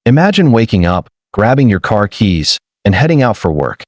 Imagine waking up, grabbing your car keys, and heading out for work,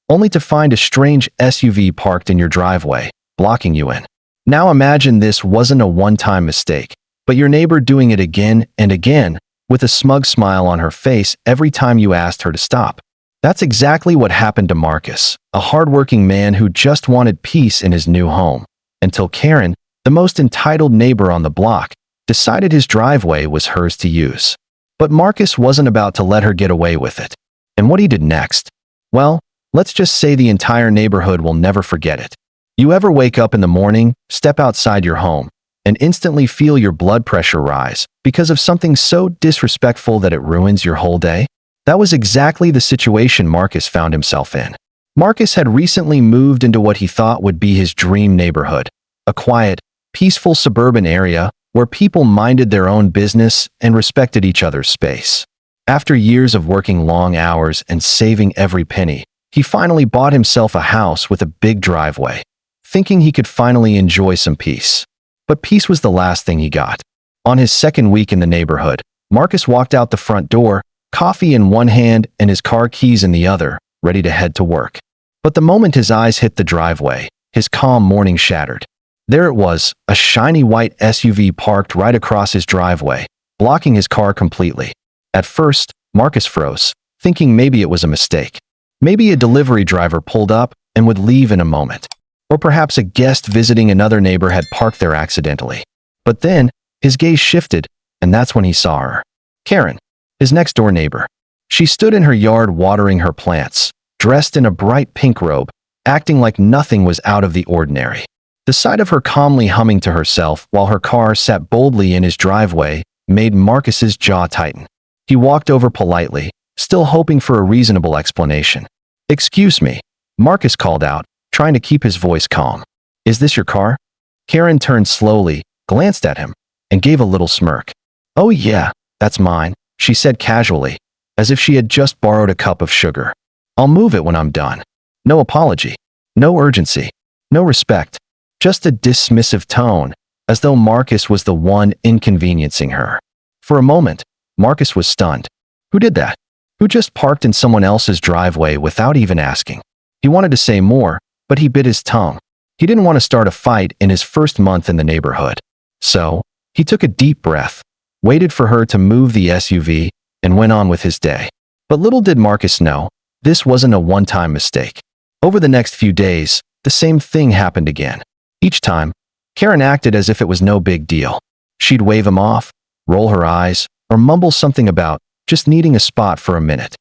only to find a strange SUV parked in your driveway, blocking you in. Now imagine this wasn't a one-time mistake, but your neighbor doing it again and again, with a smug smile on her face every time you asked her to stop. That's exactly what happened to Marcus, a hardworking man who just wanted peace in his new home, until Karen, the most entitled neighbor on the block, decided his driveway was hers to use. But Marcus wasn't about to let her get away with it. And what he did next? Well, let's just say the entire neighborhood will never forget it. You ever wake up in the morning, step outside your home, and instantly feel your blood pressure rise because of something so disrespectful that it ruins your whole day? That was exactly the situation Marcus found himself in. Marcus had recently moved into what he thought would be his dream neighborhood, a quiet, peaceful suburban area where people minded their own business and respected each other's space. After years of working long hours and saving every penny, he finally bought himself a house with a big driveway, thinking he could finally enjoy some peace. But peace was the last thing he got. On his second week in the neighborhood, Marcus walked out the front door, coffee in one hand and his car keys in the other, ready to head to work. But the moment his eyes hit the driveway, his calm morning shattered. There it was, a shiny white SUV parked right across his driveway, blocking his car completely. At first, Marcus froze, thinking maybe it was a mistake. Maybe a delivery driver pulled up and would leave in a moment. Or perhaps a guest visiting another neighbor had parked there accidentally. But then, his gaze shifted, and that's when he saw her. Karen, his next-door neighbor. She stood in her yard watering her plants, dressed in a bright pink robe, acting like nothing was out of the ordinary. The sight of her calmly humming to herself while her car sat boldly in his driveway made Marcus's jaw tighten. He walked over politely, still hoping for a reasonable explanation. "Excuse me," Marcus called out, trying to keep his voice calm. "Is this your car?" Karen turned slowly, glanced at him, and gave a little smirk. "Oh yeah, that's mine," she said casually, as if she had just borrowed a cup of sugar. "I'll move it when I'm done." No apology, no urgency, no respect, just a dismissive tone, as though Marcus was the one inconveniencing her. For a moment, Marcus was stunned. Who did that? Who just parked in someone else's driveway without even asking? He wanted to say more, but he bit his tongue. He didn't want to start a fight in his first month in the neighborhood. So, he took a deep breath, waited for her to move the SUV, and went on with his day. But little did Marcus know, this wasn't a one-time mistake. Over the next few days, the same thing happened again. Each time, Karen acted as if it was no big deal. She'd wave him off, roll her eyes, or mumble something about just needing a spot for a minute.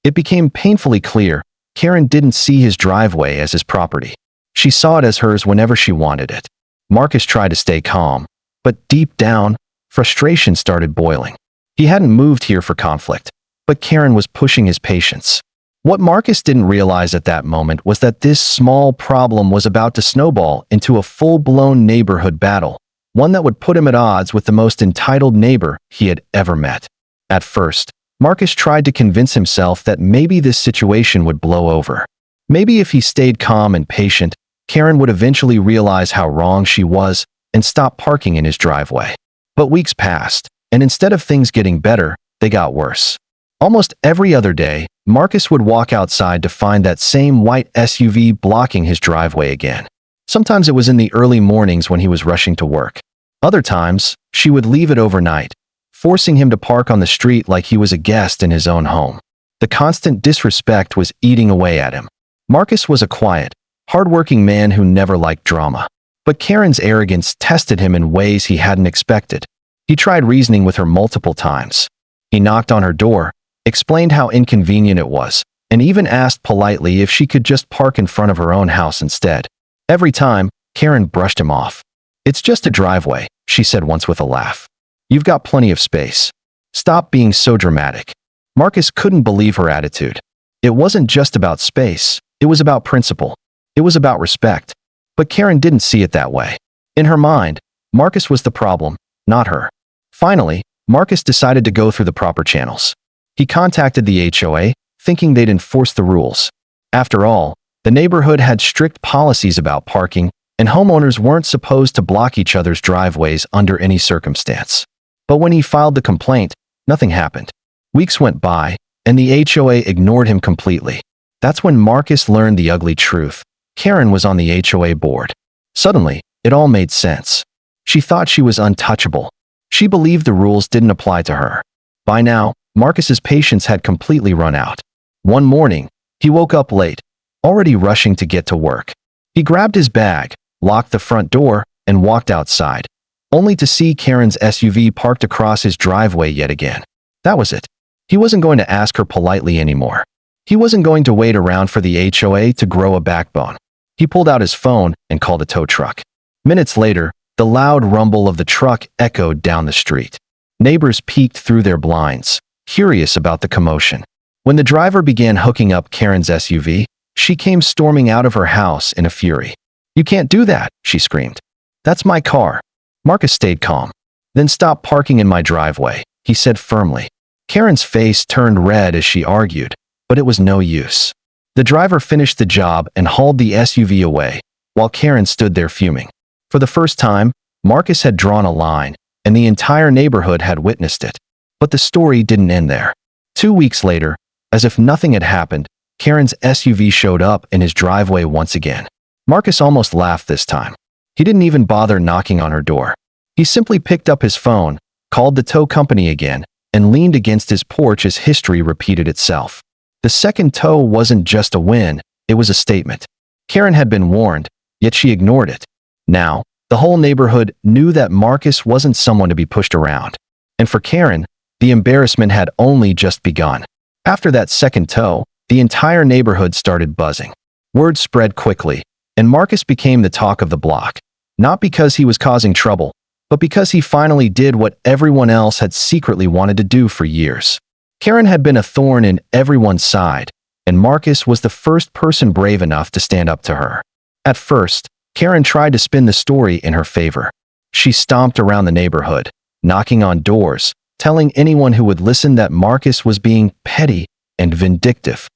It became painfully clear Karen didn't see his driveway as his property. She saw it as hers whenever she wanted it. Marcus tried to stay calm, but deep down, frustration started boiling. He hadn't moved here for conflict, but Karen was pushing his patience. What Marcus didn't realize at that moment was that this small problem was about to snowball into a full-blown neighborhood battle, one that would put him at odds with the most entitled neighbor he had ever met. At first, Marcus tried to convince himself that maybe this situation would blow over. Maybe if he stayed calm and patient, Karen would eventually realize how wrong she was and stop parking in his driveway. But weeks passed, and instead of things getting better, they got worse. Almost every other day, Marcus would walk outside to find that same white SUV blocking his driveway again. Sometimes it was in the early mornings when he was rushing to work. Other times, she would leave it overnight, forcing him to park on the street like he was a guest in his own home. The constant disrespect was eating away at him. Marcus was a quiet, hardworking man who never liked drama. But Karen's arrogance tested him in ways he hadn't expected. He tried reasoning with her multiple times. He knocked on her door, explained how inconvenient it was, and even asked politely if she could just park in front of her own house instead. Every time, Karen brushed him off. "It's just a driveway," she said once with a laugh. "You've got plenty of space. Stop being so dramatic." Marcus couldn't believe her attitude. It wasn't just about space, it was about principle. It was about respect. But Karen didn't see it that way. In her mind, Marcus was the problem, not her. Finally, Marcus decided to go through the proper channels. He contacted the HOA, thinking they'd enforce the rules. After all, the neighborhood had strict policies about parking, and homeowners weren't supposed to block each other's driveways under any circumstance. But when he filed the complaint, nothing happened. Weeks went by, and the HOA ignored him completely. That's when Marcus learned the ugly truth. Karen was on the HOA board. Suddenly, it all made sense. She thought she was untouchable. She believed the rules didn't apply to her. By now, Marcus's patience had completely run out. One morning, he woke up late, already rushing to get to work. He grabbed his bag, locked the front door, and walked outside, only to see Karen's SUV parked across his driveway yet again. That was it. He wasn't going to ask her politely anymore. He wasn't going to wait around for the HOA to grow a backbone. He pulled out his phone and called a tow truck. Minutes later, the loud rumble of the truck echoed down the street. Neighbors peeked through their blinds, curious about the commotion. When the driver began hooking up Karen's SUV, she came storming out of her house in a fury. "You can't do that," she screamed. "That's my car." Marcus stayed calm. "Then stop parking in my driveway," he said firmly. Karen's face turned red as she argued, but it was no use. The driver finished the job and hauled the SUV away, while Karen stood there fuming. For the first time, Marcus had drawn a line, and the entire neighborhood had witnessed it. But the story didn't end there. 2 weeks later, as if nothing had happened, Karen's SUV showed up in his driveway once again. Marcus almost laughed this time. He didn't even bother knocking on her door. He simply picked up his phone, called the tow company again, and leaned against his porch as history repeated itself. The second tow wasn't just a win, it was a statement. Karen had been warned, yet she ignored it. Now, the whole neighborhood knew that Marcus wasn't someone to be pushed around. And for Karen, the embarrassment had only just begun. After that second tow, the entire neighborhood started buzzing. Word spread quickly, and Marcus became the talk of the block. Not because he was causing trouble, but because he finally did what everyone else had secretly wanted to do for years. Karen had been a thorn in everyone's side, and Marcus was the first person brave enough to stand up to her. At first, Karen tried to spin the story in her favor. She stomped around the neighborhood, knocking on doors, telling anyone who would listen that Marcus was being petty and vindictive.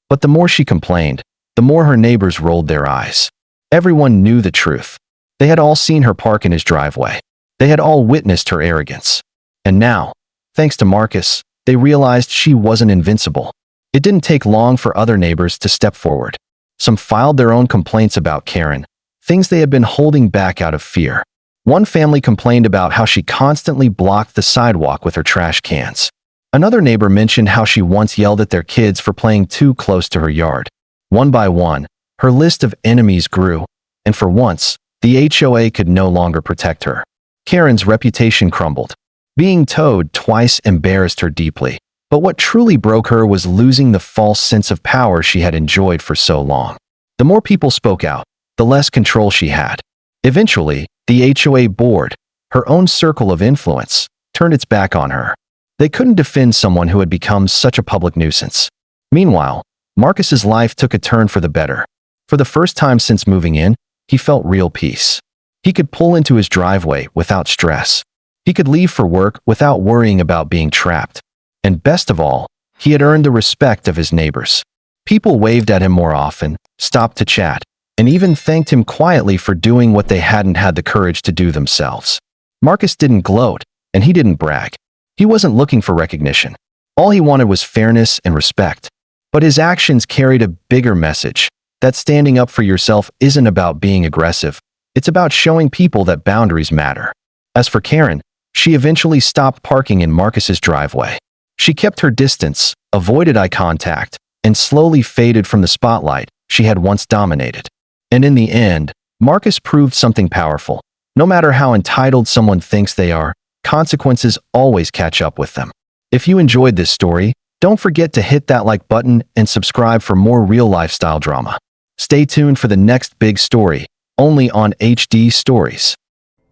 But the more she complained, the more her neighbors rolled their eyes. Everyone knew the truth. They had all seen her park in his driveway. They had all witnessed her arrogance. And now, thanks to Marcus, they realized she wasn't invincible. It didn't take long for other neighbors to step forward. Some filed their own complaints about Karen, things they had been holding back out of fear. One family complained about how she constantly blocked the sidewalk with her trash cans. Another neighbor mentioned how she once yelled at their kids for playing too close to her yard. One by one, her list of enemies grew, and for once, the HOA could no longer protect her. Karen's reputation crumbled. Being towed twice embarrassed her deeply, but what truly broke her was losing the false sense of power she had enjoyed for so long. The more people spoke out, the less control she had. Eventually, the HOA board, her own circle of influence, turned its back on her. They couldn't defend someone who had become such a public nuisance. Meanwhile, Marcus's life took a turn for the better. For the first time since moving in, he felt real peace. He could pull into his driveway without stress. He could leave for work without worrying about being trapped. And best of all, he had earned the respect of his neighbors. People waved at him more often, stopped to chat, and even thanked him quietly for doing what they hadn't had the courage to do themselves. Marcus didn't gloat, and he didn't brag. He wasn't looking for recognition. All he wanted was fairness and respect. But his actions carried a bigger message, that standing up for yourself isn't about being aggressive. It's about showing people that boundaries matter. As for Karen, she eventually stopped parking in Marcus's driveway. She kept her distance, avoided eye contact, and slowly faded from the spotlight she had once dominated. And in the end, Marcus proved something powerful. No matter how entitled someone thinks they are, consequences always catch up with them. If you enjoyed this story, don't forget to hit that like button and subscribe for more real lifestyle drama. Stay tuned for the next big story, only on HD Stories.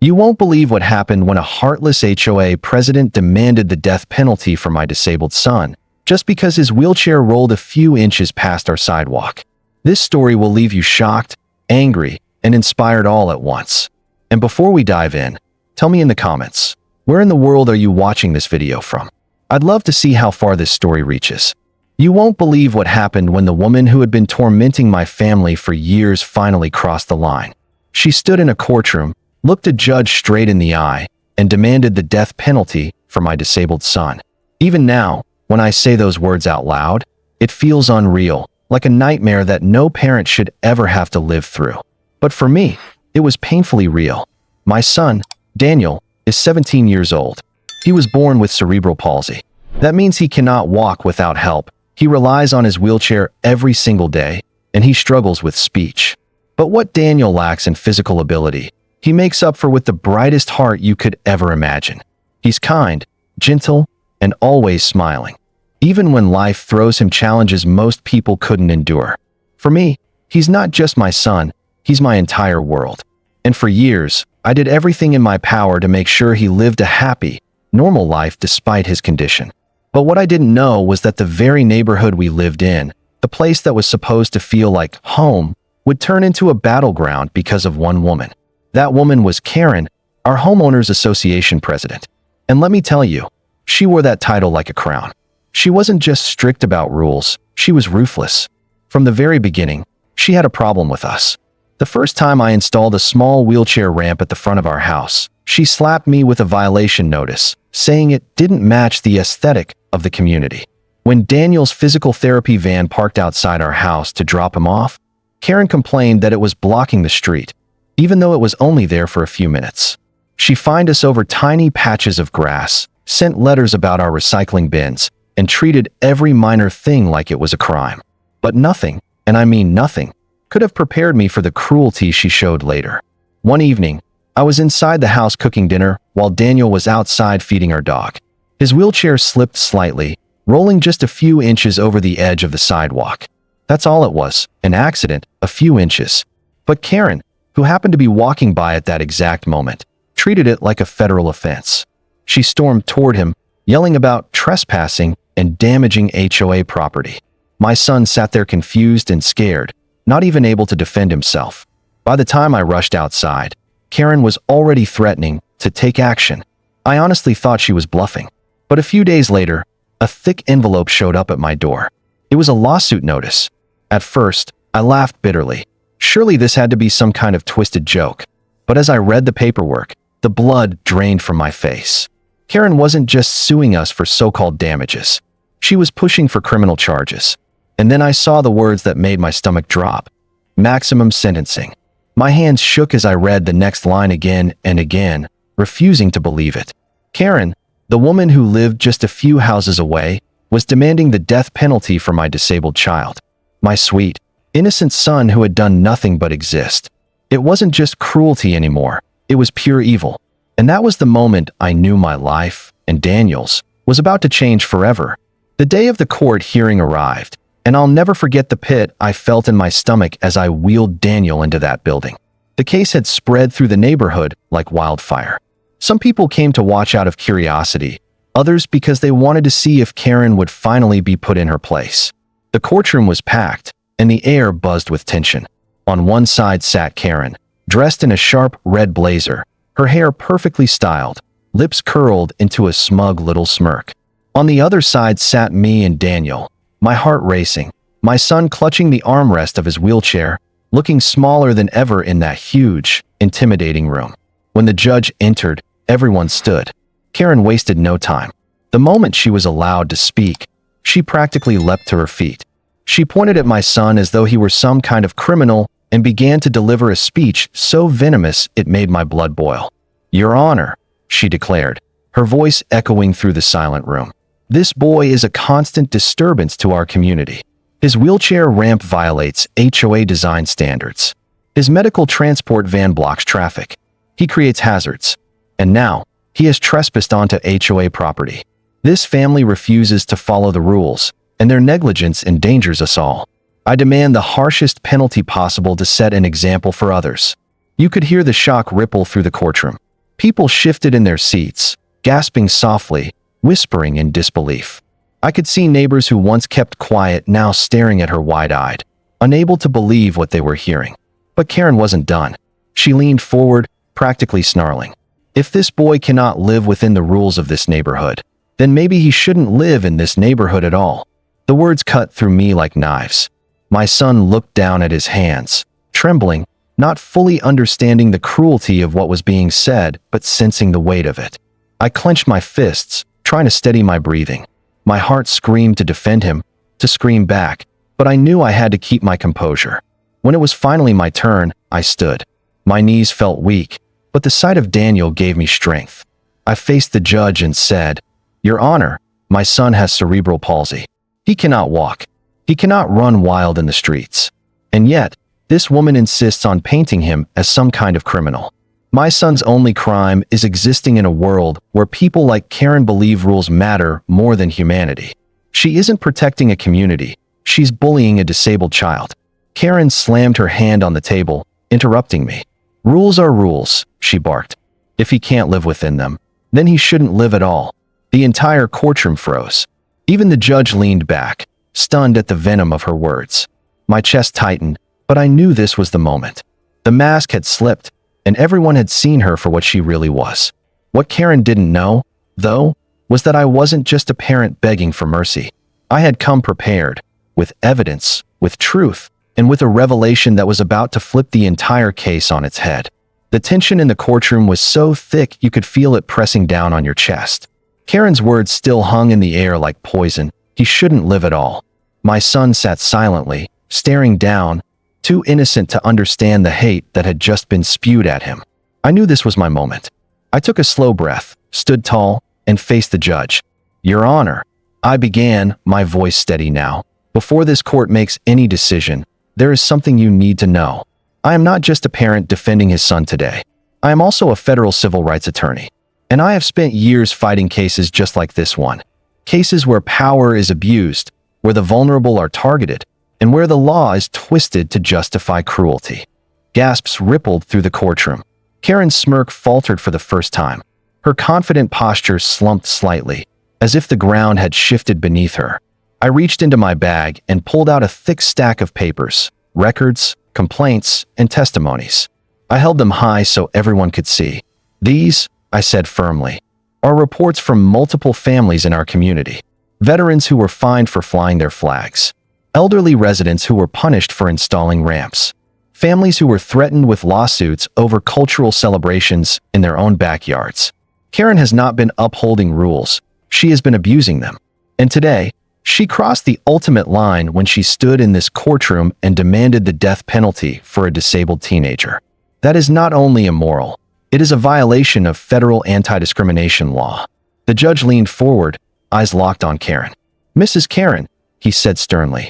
You won't believe what happened when a heartless HOA president demanded the death penalty for my disabled son, just because his wheelchair rolled a few inches past our sidewalk. This story will leave you shocked, angry, and inspired all at once. And before we dive in, tell me in the comments, where in the world are you watching this video from? I'd love to see how far this story reaches. You won't believe what happened when the woman who had been tormenting my family for years finally crossed the line. She stood in a courtroom, looked a judge straight in the eye, and demanded the death penalty for my disabled son. Even now, When I say those words out loud, it feels unreal, like a nightmare that no parent should ever have to live through. But for me, it was painfully real. My son, Daniel, is 17 years old. He was born with cerebral palsy. That means he cannot walk without help. He relies on his wheelchair every single day, and he struggles with speech. But what Daniel lacks in physical ability, he makes up for with the brightest heart you could ever imagine. He's kind, gentle, and always smiling, even when life throws him challenges most people couldn't endure. For me, he's not just my son, he's my entire world. And for years, I did everything in my power to make sure he lived a happy, normal life despite his condition. But what I didn't know was that the very neighborhood we lived in, the place that was supposed to feel like home, would turn into a battleground because of one woman. That woman was Karen, our homeowners association president. And let me tell you, she wore that title like a crown. She wasn't just strict about rules, she was ruthless. From the very beginning, she had a problem with us. The first time I installed a small wheelchair ramp at the front of our house, she slapped me with a violation notice, saying it didn't match the aesthetic of the community. When Daniel's physical therapy van parked outside our house to drop him off, Karen complained that it was blocking the street, even though it was only there for a few minutes. She fined us over tiny patches of grass, sent letters about our recycling bins, and treated every minor thing like it was a crime. But nothing, and I mean nothing, could have prepared me for the cruelty she showed later. One evening, I was inside the house cooking dinner while Daniel was outside feeding our dog. His wheelchair slipped slightly, rolling just a few inches over the edge of the sidewalk. That's all it was, an accident, a few inches. But Karen, who happened to be walking by at that exact moment, treated it like a federal offense. She stormed toward him, yelling about trespassing and damaging HOA property. My son sat there confused and scared, not even able to defend himself. By the time I rushed outside, Karen was already threatening to take action. I honestly thought she was bluffing. But a few days later, a thick envelope showed up at my door. It was a lawsuit notice. At first, I laughed bitterly. Surely this had to be some kind of twisted joke. But as I read the paperwork, the blood drained from my face. Karen wasn't just suing us for so-called damages. She was pushing for criminal charges. And then I saw the words that made my stomach drop. Maximum sentencing. My hands shook as I read the next line again and again, refusing to believe it. Karen, the woman who lived just a few houses away, was demanding the death penalty for my disabled child. My sweet, innocent son who had done nothing but exist. It wasn't just cruelty anymore. It was pure evil. And that was the moment I knew my life, and Daniel's, was about to change forever. The day of the court hearing arrived, and I'll never forget the pit I felt in my stomach as I wheeled Daniel into that building. The case had spread through the neighborhood like wildfire. Some people came to watch out of curiosity, others because they wanted to see if Karen would finally be put in her place. The courtroom was packed, and the air buzzed with tension. On one side sat Karen, dressed in a sharp red blazer, her hair perfectly styled, lips curled into a smug little smirk. On the other side sat me and Daniel, my heart racing, my son clutching the armrest of his wheelchair, looking smaller than ever in that huge, intimidating room. When the judge entered, everyone stood. Karen wasted no time. The moment she was allowed to speak, she practically leapt to her feet. She pointed at my son as though he were some kind of criminal and began to deliver a speech so venomous it made my blood boil. "Your Honor," she declared, her voice echoing through the silent room. "This boy is a constant disturbance to our community. His wheelchair ramp violates HOA design standards. His medical transport van blocks traffic. He creates hazards. And now, he has trespassed onto HOA property. This family refuses to follow the rules, and their negligence endangers us all. I demand the harshest penalty possible to set an example for others." You could hear the shock ripple through the courtroom. People shifted in their seats, gasping softly, whispering in disbelief. I could see neighbors who once kept quiet now staring at her wide-eyed, unable to believe what they were hearing. But Karen wasn't done. She leaned forward, practically snarling. "If this boy cannot live within the rules of this neighborhood, then maybe he shouldn't live in this neighborhood at all." The words cut through me like knives. My son looked down at his hands, trembling, not fully understanding the cruelty of what was being said, but sensing the weight of it. I clenched my fists, trying to steady my breathing. My heart screamed to defend him, to scream back, but I knew I had to keep my composure. When it was finally my turn, I stood. My knees felt weak, but the sight of Daniel gave me strength. I faced the judge and said, "Your Honor, my son has cerebral palsy. He cannot walk. He cannot run wild in the streets. And yet, this woman insists on painting him as some kind of criminal. My son's only crime is existing in a world where people like Karen believe rules matter more than humanity. She isn't protecting a community. She's bullying a disabled child." Karen slammed her hand on the table, interrupting me. "Rules are rules," she barked. "If he can't live within them, then he shouldn't live at all." The entire courtroom froze. Even the judge leaned back, stunned at the venom of her words. My chest tightened, but I knew this was the moment. The mask had slipped, and everyone had seen her for what she really was. What Karen didn't know, though, was that I wasn't just a parent begging for mercy. I had come prepared, with evidence, with truth, and with a revelation that was about to flip the entire case on its head. The tension in the courtroom was so thick you could feel it pressing down on your chest. Karen's words still hung in the air like poison. He shouldn't live at all. My son sat silently, staring down, too innocent to understand the hate that had just been spewed at him. I knew this was my moment. I took a slow breath, stood tall, and faced the judge. "Your Honor," I began, my voice steady now. "Before this court makes any decision, there is something you need to know. I am not just a parent defending his son today. I am also a federal civil rights attorney. And I have spent years fighting cases just like this one. Cases where power is abused, where the vulnerable are targeted, and where the law is twisted to justify cruelty." Gasps rippled through the courtroom. Karen's smirk faltered for the first time. Her confident posture slumped slightly, as if the ground had shifted beneath her. I reached into my bag and pulled out a thick stack of papers, records, complaints, and testimonies. I held them high so everyone could see. "These," I said firmly, "are reports from multiple families in our community. Veterans who were fined for flying their flags. Elderly residents who were punished for installing ramps. Families who were threatened with lawsuits over cultural celebrations in their own backyards. Karen has not been upholding rules. She has been abusing them. And today, she crossed the ultimate line when she stood in this courtroom and demanded the death penalty for a disabled teenager. That is not only immoral, it is a violation of federal anti-discrimination law." The judge leaned forward, eyes locked on Karen. "Mrs. Karen," he said sternly,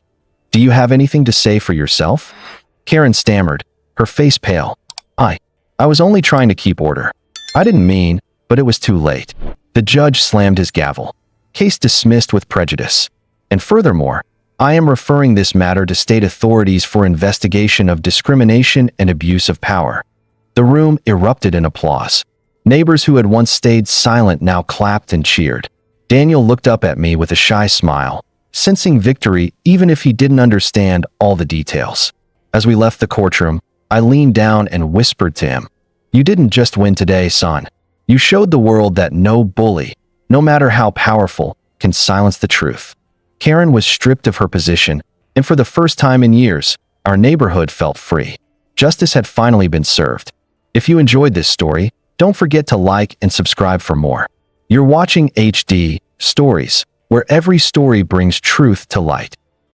"do you have anything to say for yourself?" Karen stammered, her face pale. I was only trying to keep order. I didn't mean, but it was too late." The judge slammed his gavel. "Case dismissed with prejudice. And furthermore, I am referring this matter to state authorities for investigation of discrimination and abuse of power." The room erupted in applause. Neighbors who had once stayed silent now clapped and cheered. Daniel looked up at me with a shy smile, sensing victory even if he didn't understand all the details. As we left the courtroom, I leaned down and whispered to him, "You didn't just win today, son. You showed the world that no bully, no matter how powerful, can silence the truth." Karen was stripped of her position, and for the first time in years, our neighborhood felt free. Justice had finally been served. If you enjoyed this story, don't forget to like and subscribe for more. You're watching HD Stories, where every story brings truth to light.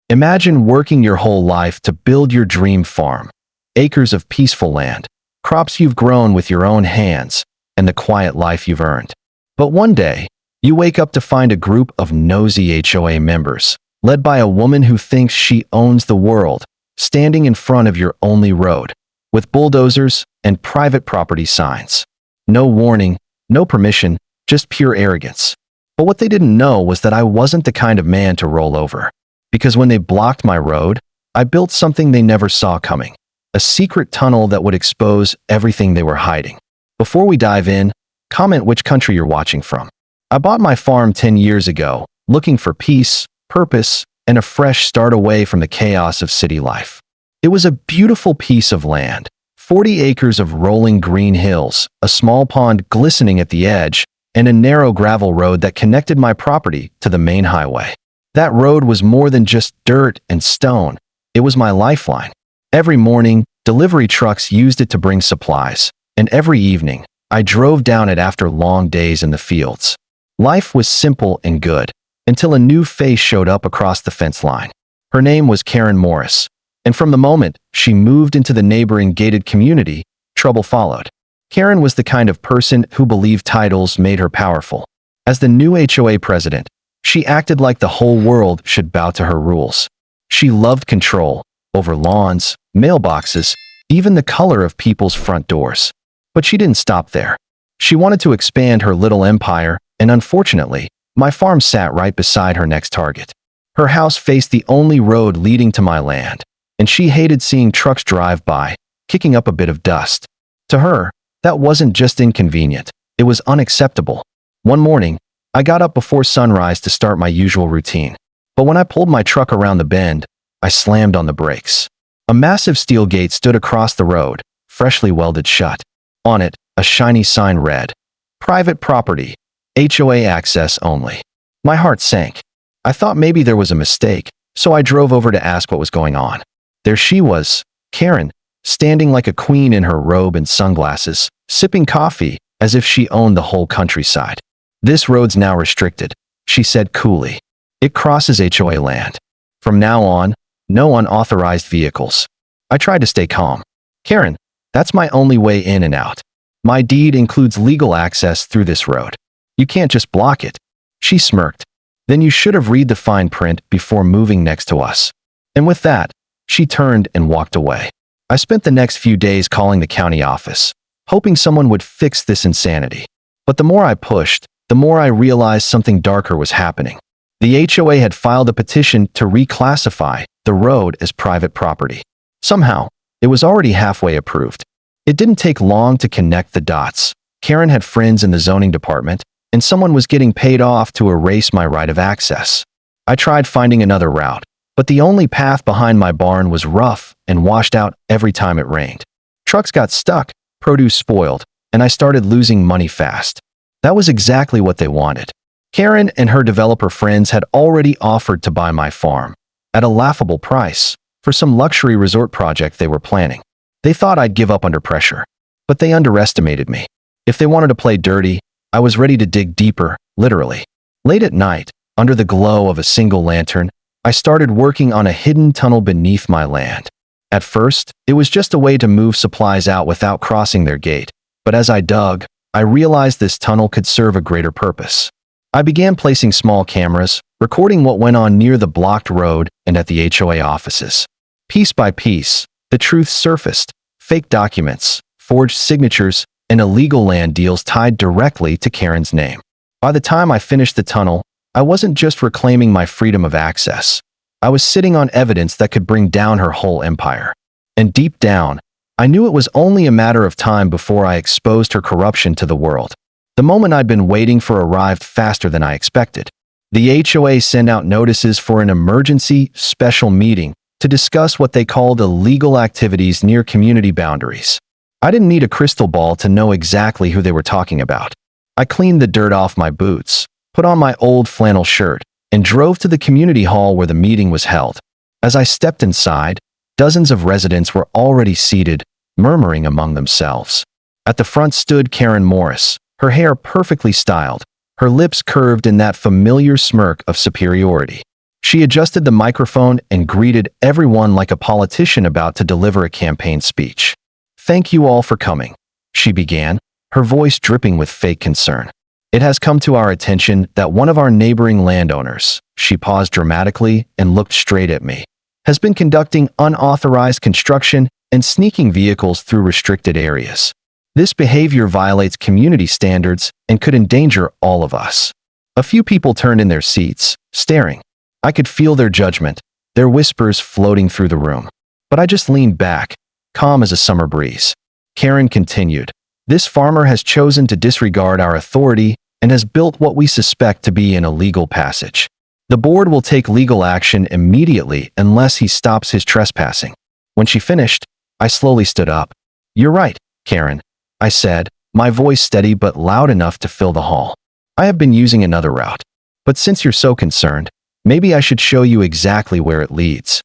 Imagine working your whole life to build your dream farm. Acres of peaceful land, crops you've grown with your own hands, and the quiet life you've earned. But one day, you wake up to find a group of nosy HOA members, led by a woman who thinks she owns the world, standing in front of your only road, with bulldozers and private property signs. No warning, no permission, just pure arrogance. But what they didn't know was that I wasn't the kind of man to roll over. Because when they blocked my road, I built something they never saw coming. A secret tunnel that would expose everything they were hiding. Before we dive in, comment which country you're watching from. I bought my farm 10 years ago, looking for peace, purpose, and a fresh start away from the chaos of city life. It was a beautiful piece of land, 40 acres of rolling green hills, a small pond glistening at the edge, and a narrow gravel road that connected my property to the main highway. That road was more than just dirt and stone. It was my lifeline. Every morning, delivery trucks used it to bring supplies, and every evening, I drove down it after long days in the fields. Life was simple and good. until a new face showed up across the fence line. Her name was Karen Morris, and from the moment she moved into the neighboring gated community, trouble followed. Karen was the kind of person who believed titles made her powerful. As the new HOA president, she acted like the whole world should bow to her rules. She loved control over lawns, mailboxes, even the color of people's front doors. But she didn't stop there. She wanted to expand her little empire, and unfortunately, my farm sat right beside her next target. Her house faced the only road leading to my land, and she hated seeing trucks drive by, kicking up a bit of dust. To her, that wasn't just inconvenient, it was unacceptable. One morning, I got up before sunrise to start my usual routine. But when I pulled my truck around the bend, I slammed on the brakes. A massive steel gate stood across the road, freshly welded shut. On it, a shiny sign read, "Private property, HOA access only." My heart sank. I thought maybe there was a mistake, so I drove over to ask what was going on. There she was, Karen, standing like a queen in her robe and sunglasses, sipping coffee as if she owned the whole countryside. "This road's now restricted," she said coolly. "It crosses HOA land. From now on, no unauthorized vehicles." I tried to stay calm. "Karen, that's my only way in and out. My deed includes legal access through this road. You can't just block it." She smirked. "Then you should have read the fine print before moving next to us." And with that, she turned and walked away. I spent the next few days calling the county office, hoping someone would fix this insanity. But the more I pushed, the more I realized something darker was happening. The HOA had filed a petition to reclassify the road as private property. Somehow, it was already halfway approved. It didn't take long to connect the dots. Karen had friends in the zoning department, and someone was getting paid off to erase my right of access. I tried finding another route, but the only path behind my barn was rough and washed out every time it rained. Trucks got stuck, produce spoiled, and I started losing money fast. That was exactly what they wanted. Karen and her developer friends had already offered to buy my farm at a laughable price for some luxury resort project they were planning. They thought I'd give up under pressure, but they underestimated me. If they wanted to play dirty, I was ready to dig deeper, literally. Late at night, under the glow of a single lantern, I started working on a hidden tunnel beneath my land. At first, it was just a way to move supplies out without crossing their gate, but as I dug, I realized this tunnel could serve a greater purpose. I began placing small cameras, recording what went on near the blocked road and at the HOA offices. Piece by piece, the truth surfaced: fake documents, forged signatures, and illegal land deals tied directly to Karen's name. By the time I finished the tunnel, I wasn't just reclaiming my freedom of access. I was sitting on evidence that could bring down her whole empire. And deep down, I knew it was only a matter of time before I exposed her corruption to the world. The moment I'd been waiting for arrived faster than I expected. The HOA sent out notices for an emergency special meeting to discuss what they called illegal activities near community boundaries. I didn't need a crystal ball to know exactly who they were talking about. I cleaned the dirt off my boots, put on my old flannel shirt, and drove to the community hall where the meeting was held. As I stepped inside, dozens of residents were already seated, murmuring among themselves. At the front stood Karen Morris, her hair perfectly styled, her lips curved in that familiar smirk of superiority. She adjusted the microphone and greeted everyone like a politician about to deliver a campaign speech. "Thank you all for coming," she began, her voice dripping with fake concern. "It has come to our attention that one of our neighboring landowners," she paused dramatically and looked straight at me, "has been conducting unauthorized construction and sneaking vehicles through restricted areas. This behavior violates community standards and could endanger all of us." A few people turned in their seats, staring. I could feel their judgment, their whispers floating through the room. But I just leaned back, calm as a summer breeze. Karen continued, "This farmer has chosen to disregard our authority and has built what we suspect to be an illegal passage. The board will take legal action immediately unless he stops his trespassing." When she finished, I slowly stood up. "You're right, Karen," I said, my voice steady but loud enough to fill the hall. "I have been using another route. But since you're so concerned, maybe I should show you exactly where it leads."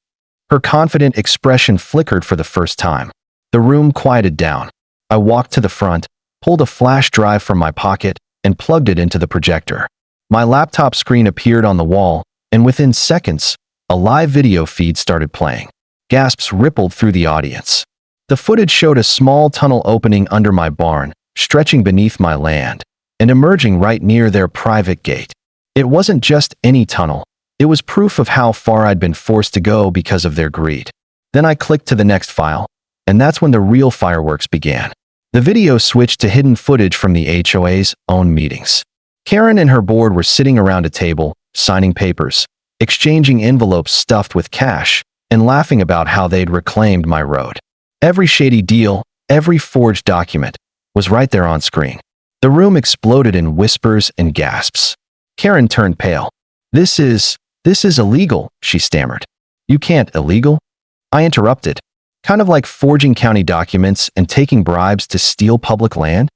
Her confident expression flickered for the first time. The room quieted down. I walked to the front, pulled a flash drive from my pocket, and plugged it into the projector. My laptop screen appeared on the wall, and within seconds, a live video feed started playing. Gasps rippled through the audience. The footage showed a small tunnel opening under my barn, stretching beneath my land, and emerging right near their private gate. It wasn't just any tunnel. It was proof of how far I'd been forced to go because of their greed. Then I clicked to the next file, and that's when the real fireworks began. The video switched to hidden footage from the HOA's own meetings. Karen and her board were sitting around a table, signing papers, exchanging envelopes stuffed with cash, and laughing about how they'd reclaimed my road. Every shady deal, every forged document, was right there on screen. The room exploded in whispers and gasps. Karen turned pale. This is illegal," she stammered. "You can't." "Illegal?" I interrupted. "Kind of like forging county documents and taking bribes to steal public land?"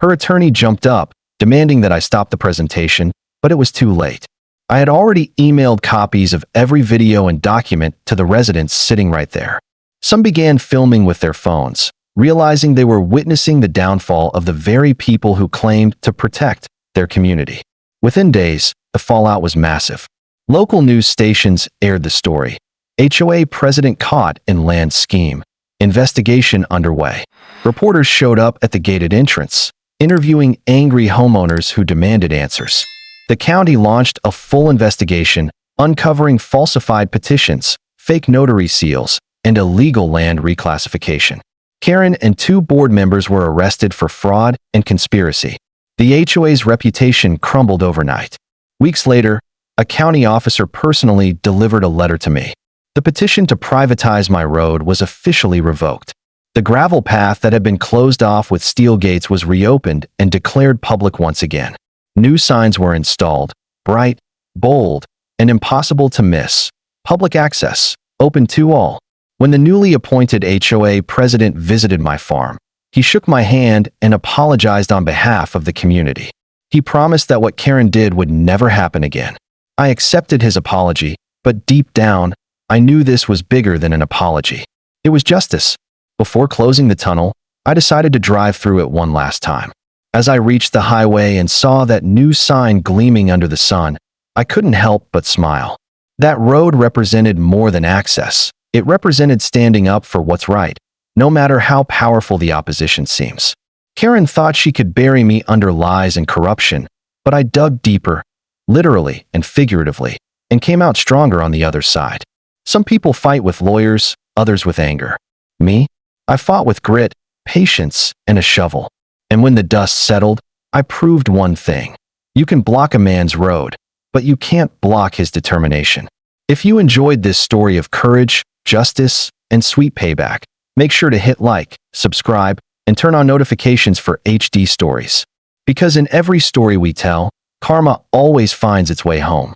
Her attorney jumped up, demanding that I stop the presentation, but it was too late. I had already emailed copies of every video and document to the residents sitting right there. Some began filming with their phones, realizing they were witnessing the downfall of the very people who claimed to protect their community. Within days, the fallout was massive. Local news stations aired the story. HOA president caught in land scheme. Investigation underway. Reporters showed up at the gated entrance, interviewing angry homeowners who demanded answers. The county launched a full investigation, uncovering falsified petitions, fake notary seals, and illegal land reclassification. Karen and 2 board members were arrested for fraud and conspiracy. The HOA's reputation crumbled overnight. Weeks later, a county officer personally delivered a letter to me. The petition to privatize my road was officially revoked. The gravel path that had been closed off with steel gates was reopened and declared public once again. New signs were installed, bright, bold, and impossible to miss. Public access, open to all. When the newly appointed HOA president visited my farm, he shook my hand and apologized on behalf of the community. He promised that what Karen did would never happen again. I accepted his apology, but deep down, I knew this was bigger than an apology. It was justice. Before closing the tunnel, I decided to drive through it one last time. As I reached the highway and saw that new sign gleaming under the sun, I couldn't help but smile. That road represented more than access. It represented standing up for what's right, no matter how powerful the opposition seems. Karen thought she could bury me under lies and corruption, but I dug deeper, literally and figuratively, and came out stronger on the other side. Some people fight with lawyers, others with anger. Me? I fought with grit, patience, and a shovel. And when the dust settled, I proved one thing. You can block a man's road, but you can't block his determination. If you enjoyed this story of courage, justice, and sweet payback, make sure to hit like, subscribe, and turn on notifications for HD stories. Because in every story we tell, karma always finds its way home.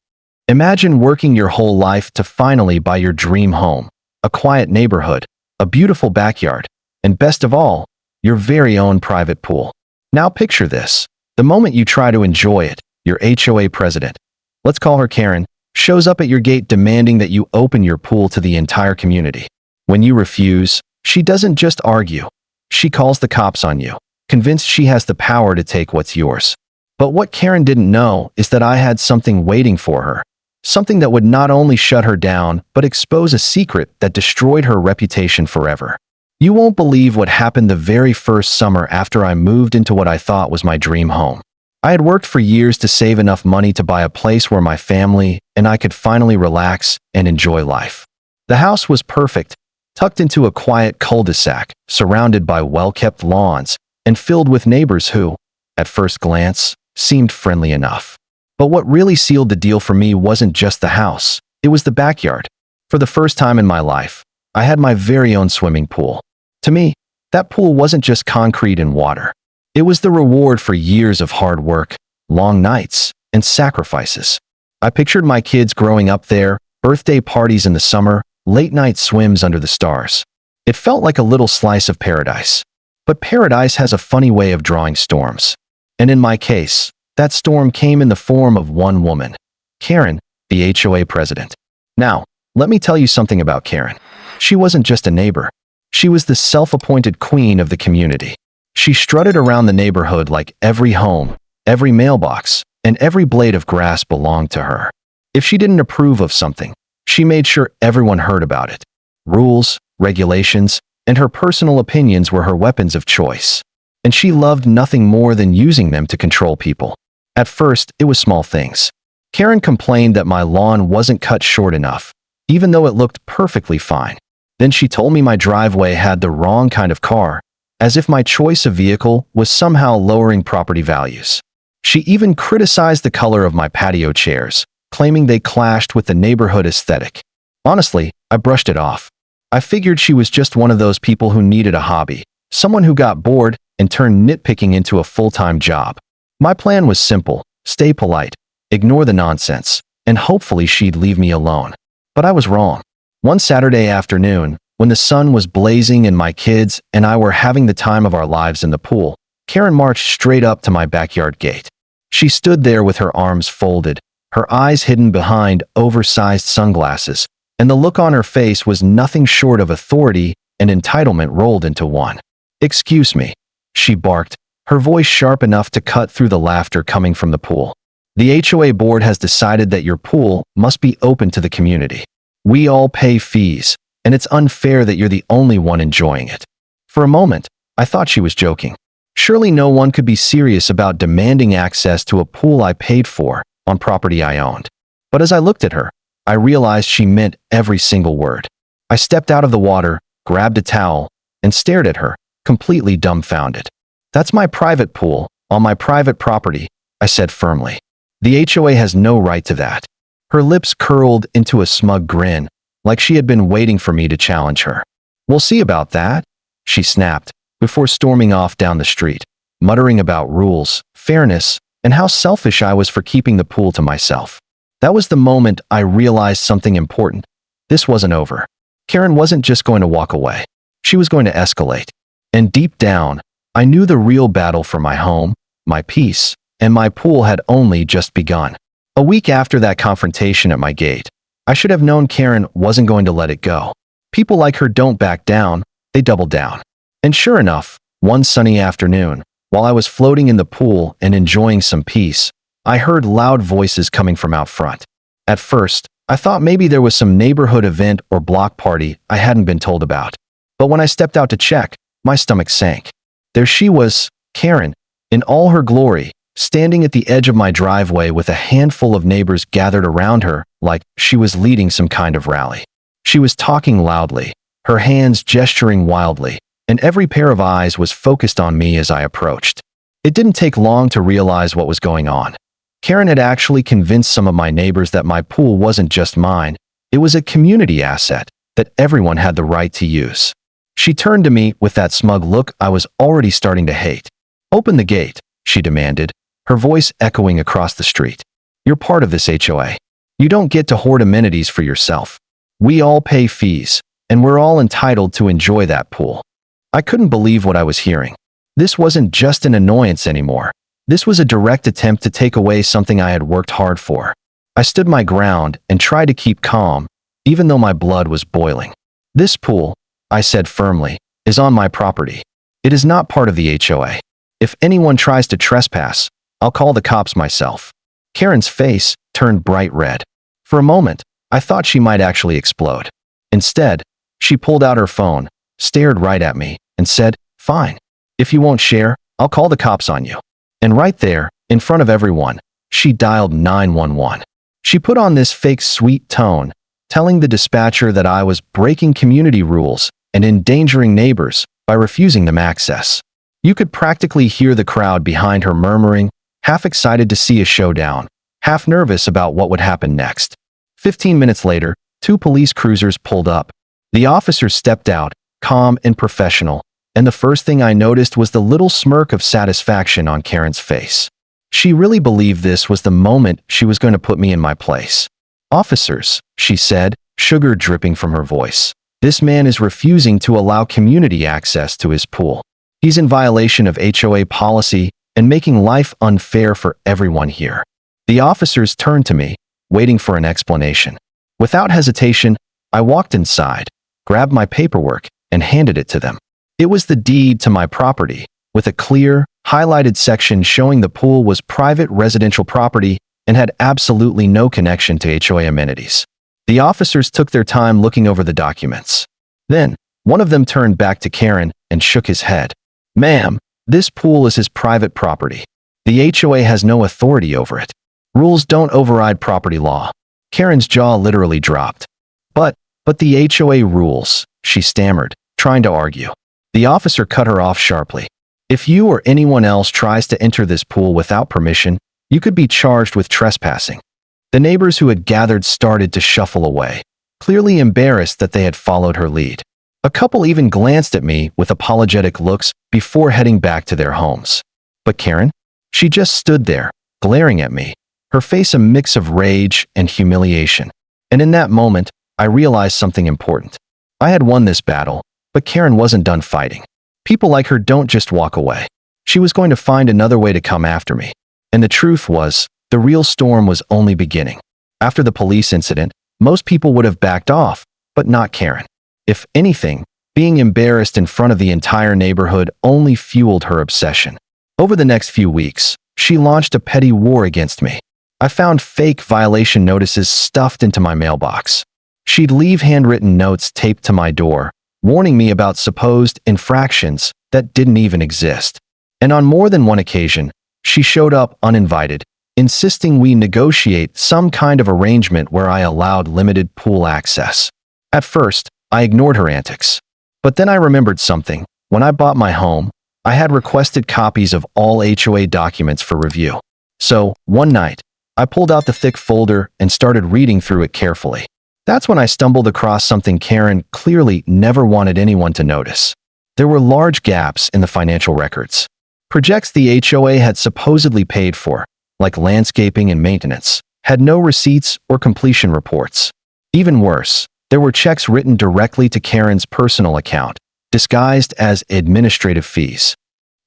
Imagine working your whole life to finally buy your dream home, a quiet neighborhood, a beautiful backyard, and best of all, your very own private pool. Now picture this. The moment you try to enjoy it, your HOA president, let's call her Karen, shows up at your gate demanding that you open your pool to the entire community. When you refuse, she doesn't just argue. She calls the cops on you, convinced she has the power to take what's yours. But what Karen didn't know is that I had something waiting for her. Something that would not only shut her down, but expose a secret that destroyed her reputation forever. You won't believe what happened the very first summer after I moved into what I thought was my dream home. I had worked for years to save enough money to buy a place where my family and I could finally relax and enjoy life. The house was perfect, tucked into a quiet cul-de-sac, surrounded by well-kept lawns, and filled with neighbors who, at first glance, seemed friendly enough. But what really sealed the deal for me wasn't just the house, it was the backyard. For the first time in my life, I had my very own swimming pool. To me, that pool wasn't just concrete and water. It was the reward for years of hard work, long nights, and sacrifices. I pictured my kids growing up there, birthday parties in the summer, late-night swims under the stars. It felt like a little slice of paradise. But paradise has a funny way of drawing storms. And in my case, that storm came in the form of one woman, Karen, the HOA president. Now, let me tell you something about Karen. She wasn't just a neighbor. She was the self-appointed queen of the community. She strutted around the neighborhood like every home, every mailbox, and every blade of grass belonged to her. If she didn't approve of something, she made sure everyone heard about it. Rules, regulations, and her personal opinions were her weapons of choice, and she loved nothing more than using them to control people. At first, it was small things. Karen complained that my lawn wasn't cut short enough, even though it looked perfectly fine. Then she told me my driveway had the wrong kind of car, as if my choice of vehicle was somehow lowering property values. She even criticized the color of my patio chairs, claiming they clashed with the neighborhood aesthetic. Honestly, I brushed it off. I figured she was just one of those people who needed a hobby, someone who got bored and turned nitpicking into a full-time job. My plan was simple: stay polite, ignore the nonsense, and hopefully she'd leave me alone. But I was wrong. One Saturday afternoon, when the sun was blazing and my kids and I were having the time of our lives in the pool, Karen marched straight up to my backyard gate. She stood there with her arms folded, her eyes hidden behind oversized sunglasses, and the look on her face was nothing short of authority and entitlement rolled into one. "Excuse me," she barked, her voice sharp enough to cut through the laughter coming from the pool. "The HOA board has decided that your pool must be open to the community. We all pay fees, and it's unfair that you're the only one enjoying it." For a moment, I thought she was joking. Surely no one could be serious about demanding access to a pool I paid for on property I owned. But as I looked at her, I realized she meant every single word. I stepped out of the water, grabbed a towel, and stared at her, completely dumbfounded. "That's my private pool, on my private property," I said firmly. "The HOA has no right to that." Her lips curled into a smug grin, like she had been waiting for me to challenge her. "We'll see about that," she snapped, before storming off down the street, muttering about rules, fairness, and how selfish I was for keeping the pool to myself. That was the moment I realized something important. This wasn't over. Karen wasn't just going to walk away. She was going to escalate. And deep down, I knew the real battle for my home, my peace, and my pool had only just begun. A week after that confrontation at my gate, I should have known Karen wasn't going to let it go. People like her don't back down, they double down. And sure enough, one sunny afternoon, while I was floating in the pool and enjoying some peace, I heard loud voices coming from out front. At first, I thought maybe there was some neighborhood event or block party I hadn't been told about. But when I stepped out to check, my stomach sank. There she was, Karen, in all her glory, standing at the edge of my driveway with a handful of neighbors gathered around her like she was leading some kind of rally. She was talking loudly, her hands gesturing wildly, and every pair of eyes was focused on me as I approached. It didn't take long to realize what was going on. Karen had actually convinced some of my neighbors that my pool wasn't just mine, it was a community asset that everyone had the right to use. She turned to me with that smug look I was already starting to hate. "Open the gate," she demanded, her voice echoing across the street. "You're part of this HOA. You don't get to hoard amenities for yourself. We all pay fees, and we're all entitled to enjoy that pool." I couldn't believe what I was hearing. This wasn't just an annoyance anymore. This was a direct attempt to take away something I had worked hard for. I stood my ground and tried to keep calm, even though my blood was boiling. "This pool," I said firmly, "is on my property. It is not part of the HOA. If anyone tries to trespass, I'll call the cops myself." Karen's face turned bright red. For a moment, I thought she might actually explode. Instead, she pulled out her phone, stared right at me, and said, "Fine. If you won't share, I'll call the cops on you." And right there, in front of everyone, she dialed 911. She put on this fake sweet tone, telling the dispatcher that I was breaking community rules and endangering neighbors by refusing them access. You could practically hear the crowd behind her murmuring, half excited to see a showdown, half nervous about what would happen next. 15 minutes later, 2 police cruisers pulled up. The officers stepped out, calm and professional, and the first thing I noticed was the little smirk of satisfaction on Karen's face. She really believed this was the moment she was going to put me in my place. "Officers," she said, sugar dripping from her voice. "This man is refusing to allow community access to his pool. He's in violation of HOA policy and making life unfair for everyone here." The officers turned to me, waiting for an explanation. Without hesitation, I walked inside, grabbed my paperwork, and handed it to them. It was the deed to my property, with a clear, highlighted section showing the pool was private residential property and had absolutely no connection to HOA amenities. The officers took their time looking over the documents. Then, one of them turned back to Karen and shook his head. "Ma'am, this pool is his private property. The HOA has no authority over it. Rules don't override property law." Karen's jaw literally dropped. But the HOA rules," she stammered, trying to argue. The officer cut her off sharply. "If you or anyone else tries to enter this pool without permission, you could be charged with trespassing." The neighbors who had gathered started to shuffle away, clearly embarrassed that they had followed her lead. A couple even glanced at me with apologetic looks before heading back to their homes. But Karen? She just stood there, glaring at me, her face a mix of rage and humiliation. And in that moment, I realized something important. I had won this battle, but Karen wasn't done fighting. People like her don't just walk away. She was going to find another way to come after me. And the truth was, the real storm was only beginning. After the police incident, most people would have backed off, but not Karen. If anything, being embarrassed in front of the entire neighborhood only fueled her obsession. Over the next few weeks, she launched a petty war against me. I found fake violation notices stuffed into my mailbox. She'd leave handwritten notes taped to my door, warning me about supposed infractions that didn't even exist. And on more than one occasion, she showed up uninvited, insisting we negotiate some kind of arrangement where I allowed limited pool access. At first, I ignored her antics. But then I remembered something. When I bought my home, I had requested copies of all HOA documents for review. So, one night, I pulled out the thick folder and started reading through it carefully. That's when I stumbled across something Karen clearly never wanted anyone to notice. There were large gaps in the financial records. Projects the HOA had supposedly paid for, like landscaping and maintenance, had no receipts or completion reports. Even worse, there were checks written directly to Karen's personal account, disguised as administrative fees.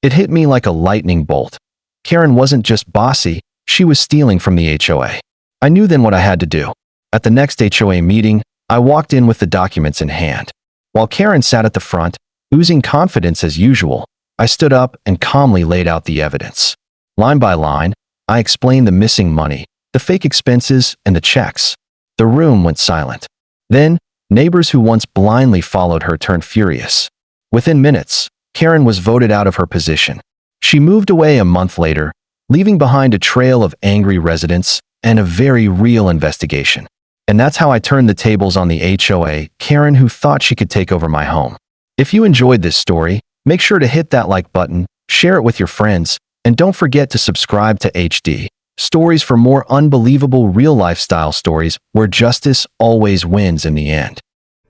It hit me like a lightning bolt. Karen wasn't just bossy, she was stealing from the HOA. I knew then what I had to do. At the next HOA meeting, I walked in with the documents in hand. While Karen sat at the front, oozing confidence as usual, I stood up and calmly laid out the evidence. Line by line, I explained the missing money, the fake expenses, and the checks. The room went silent. Then, neighbors who once blindly followed her turned furious. Within minutes, Karen was voted out of her position. She moved away a month later, leaving behind a trail of angry residents and a very real investigation. And that's how I turned the tables on the HOA, Karen who thought she could take over my home. If you enjoyed this story, make sure to hit that like button, share it with your friends, and don't forget to subscribe to HD Stories for more unbelievable real lifestyle stories where justice always wins in the end.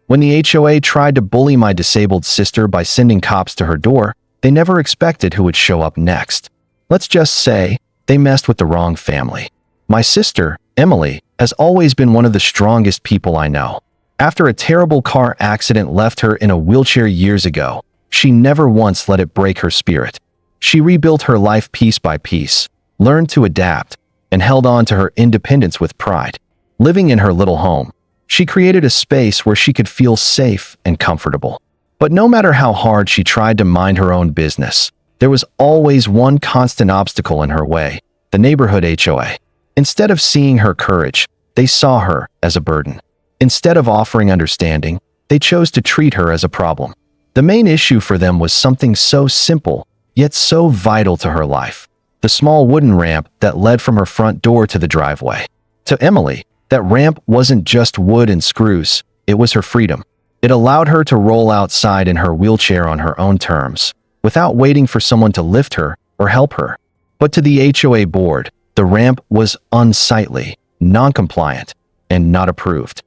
When the HOA tried to bully my disabled sister by sending cops to her door, they never expected who would show up next. Let's just say, they messed with the wrong family. My sister, Emily, has always been one of the strongest people I know. After a terrible car accident left her in a wheelchair years ago, she never once let it break her spirit. She rebuilt her life piece by piece, learned to adapt, and held on to her independence with pride. Living in her little home, she created a space where she could feel safe and comfortable. But no matter how hard she tried to mind her own business, there was always one constant obstacle in her way: the neighborhood HOA. Instead of seeing her courage, they saw her as a burden. Instead of offering understanding, they chose to treat her as a problem. The main issue for them was something so simple, yet so vital to her life: the small wooden ramp that led from her front door to the driveway. To Emily, that ramp wasn't just wood and screws, it was her freedom. It allowed her to roll outside in her wheelchair on her own terms, without waiting for someone to lift her or help her. But to the HOA board, the ramp was unsightly, non-compliant, and not approved.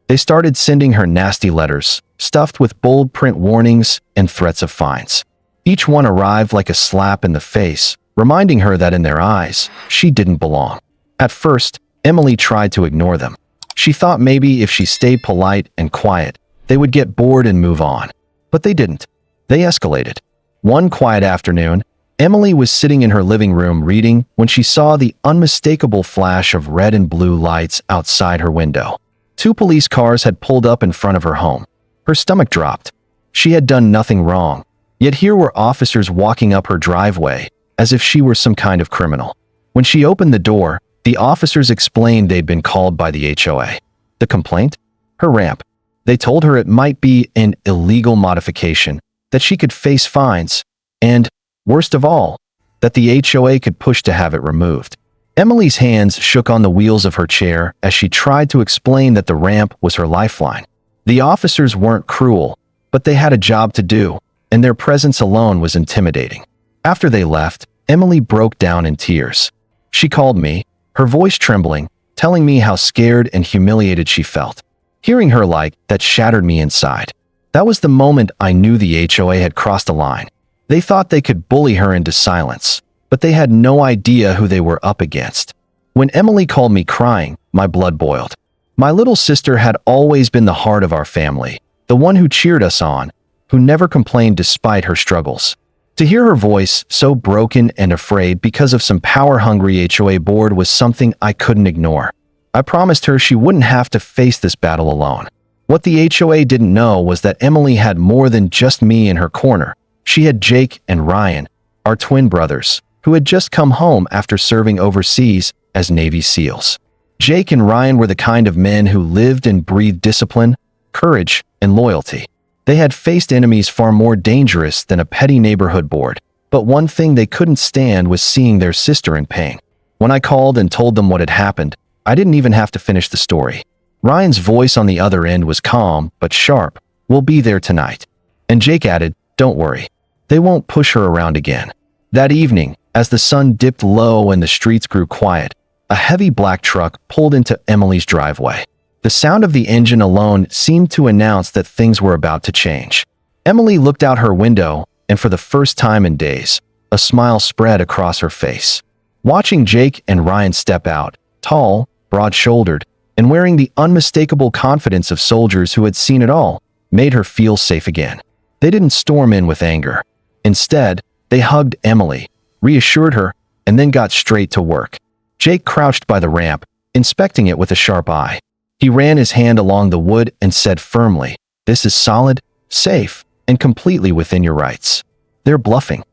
They started sending her nasty letters, stuffed with bold print warnings and threats of fines. Each one arrived like a slap in the face, reminding her that in their eyes, she didn't belong. At first, Emily tried to ignore them. She thought maybe if she stayed polite and quiet, they would get bored and move on. But they didn't. They escalated. One quiet afternoon, Emily was sitting in her living room reading when she saw the unmistakable flash of red and blue lights outside her window. 2 police cars had pulled up in front of her home. Her stomach dropped. She had done nothing wrong. Yet here were officers walking up her driveway, as if she were some kind of criminal. When she opened the door, the officers explained they'd been called by the HOA. The complaint? Her ramp. They told her it might be an illegal modification, that she could face fines, and, worst of all, that the HOA could push to have it removed. Emily's hands shook on the wheels of her chair as she tried to explain that the ramp was her lifeline. The officers weren't cruel, but they had a job to do, and their presence alone was intimidating. After they left, Emily broke down in tears. She called me, her voice trembling, telling me how scared and humiliated she felt. Hearing her like that shattered me inside. That was the moment I knew the HOA had crossed a line. They thought they could bully her into silence, but they had no idea who they were up against. When Emily called me crying, my blood boiled. My little sister had always been the heart of our family, the one who cheered us on, who never complained despite her struggles. To hear her voice, so broken and afraid because of some power-hungry HOA board, was something I couldn't ignore. I promised her she wouldn't have to face this battle alone. What the HOA didn't know was that Emily had more than just me in her corner. She had Jake and Ryan, our twin brothers, who had just come home after serving overseas as Navy SEALs. Jake and Ryan were the kind of men who lived and breathed discipline, courage, and loyalty. They had faced enemies far more dangerous than a petty neighborhood board, but one thing they couldn't stand was seeing their sister in pain. When I called and told them what had happened, I didn't even have to finish the story. Ryan's voice on the other end was calm but sharp. "We'll be there tonight." And Jake added, "Don't worry. They won't push her around again." That evening, as the sun dipped low and the streets grew quiet, a heavy black truck pulled into Emily's driveway. The sound of the engine alone seemed to announce that things were about to change. Emily looked out her window, and for the first time in days, a smile spread across her face. Watching Jake and Ryan step out, tall, broad-shouldered, and wearing the unmistakable confidence of soldiers who had seen it all, made her feel safe again. They didn't storm in with anger. Instead, they hugged Emily, reassured her, and then got straight to work. Jake crouched by the ramp, inspecting it with a sharp eye. He ran his hand along the wood and said firmly, "This is solid, safe, and completely within your rights." "They're bluffing."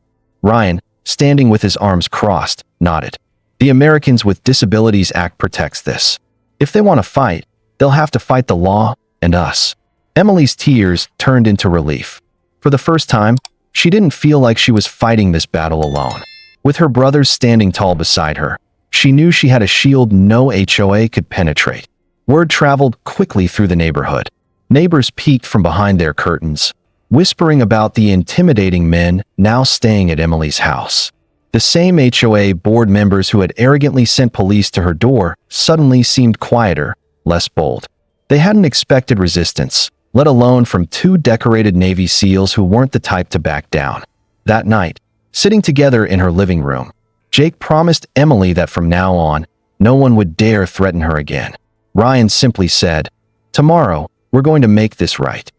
Ryan, standing with his arms crossed, nodded. "The Americans with Disabilities Act protects this. If they want to fight, they'll have to fight the law and us." Emily's tears turned into relief. For the first time, she didn't feel like she was fighting this battle alone. With her brothers standing tall beside her, she knew she had a shield no HOA could penetrate. Word traveled quickly through the neighborhood. Neighbors peeked from behind their curtains, whispering about the intimidating men now staying at Emily's house. The same HOA board members who had arrogantly sent police to her door suddenly seemed quieter, less bold. They hadn't expected resistance, let alone from two decorated Navy SEALs who weren't the type to back down. That night, sitting together in her living room, Jake promised Emily that from now on, no one would dare threaten her again. Ryan simply said, "Tomorrow, we're going to make this right."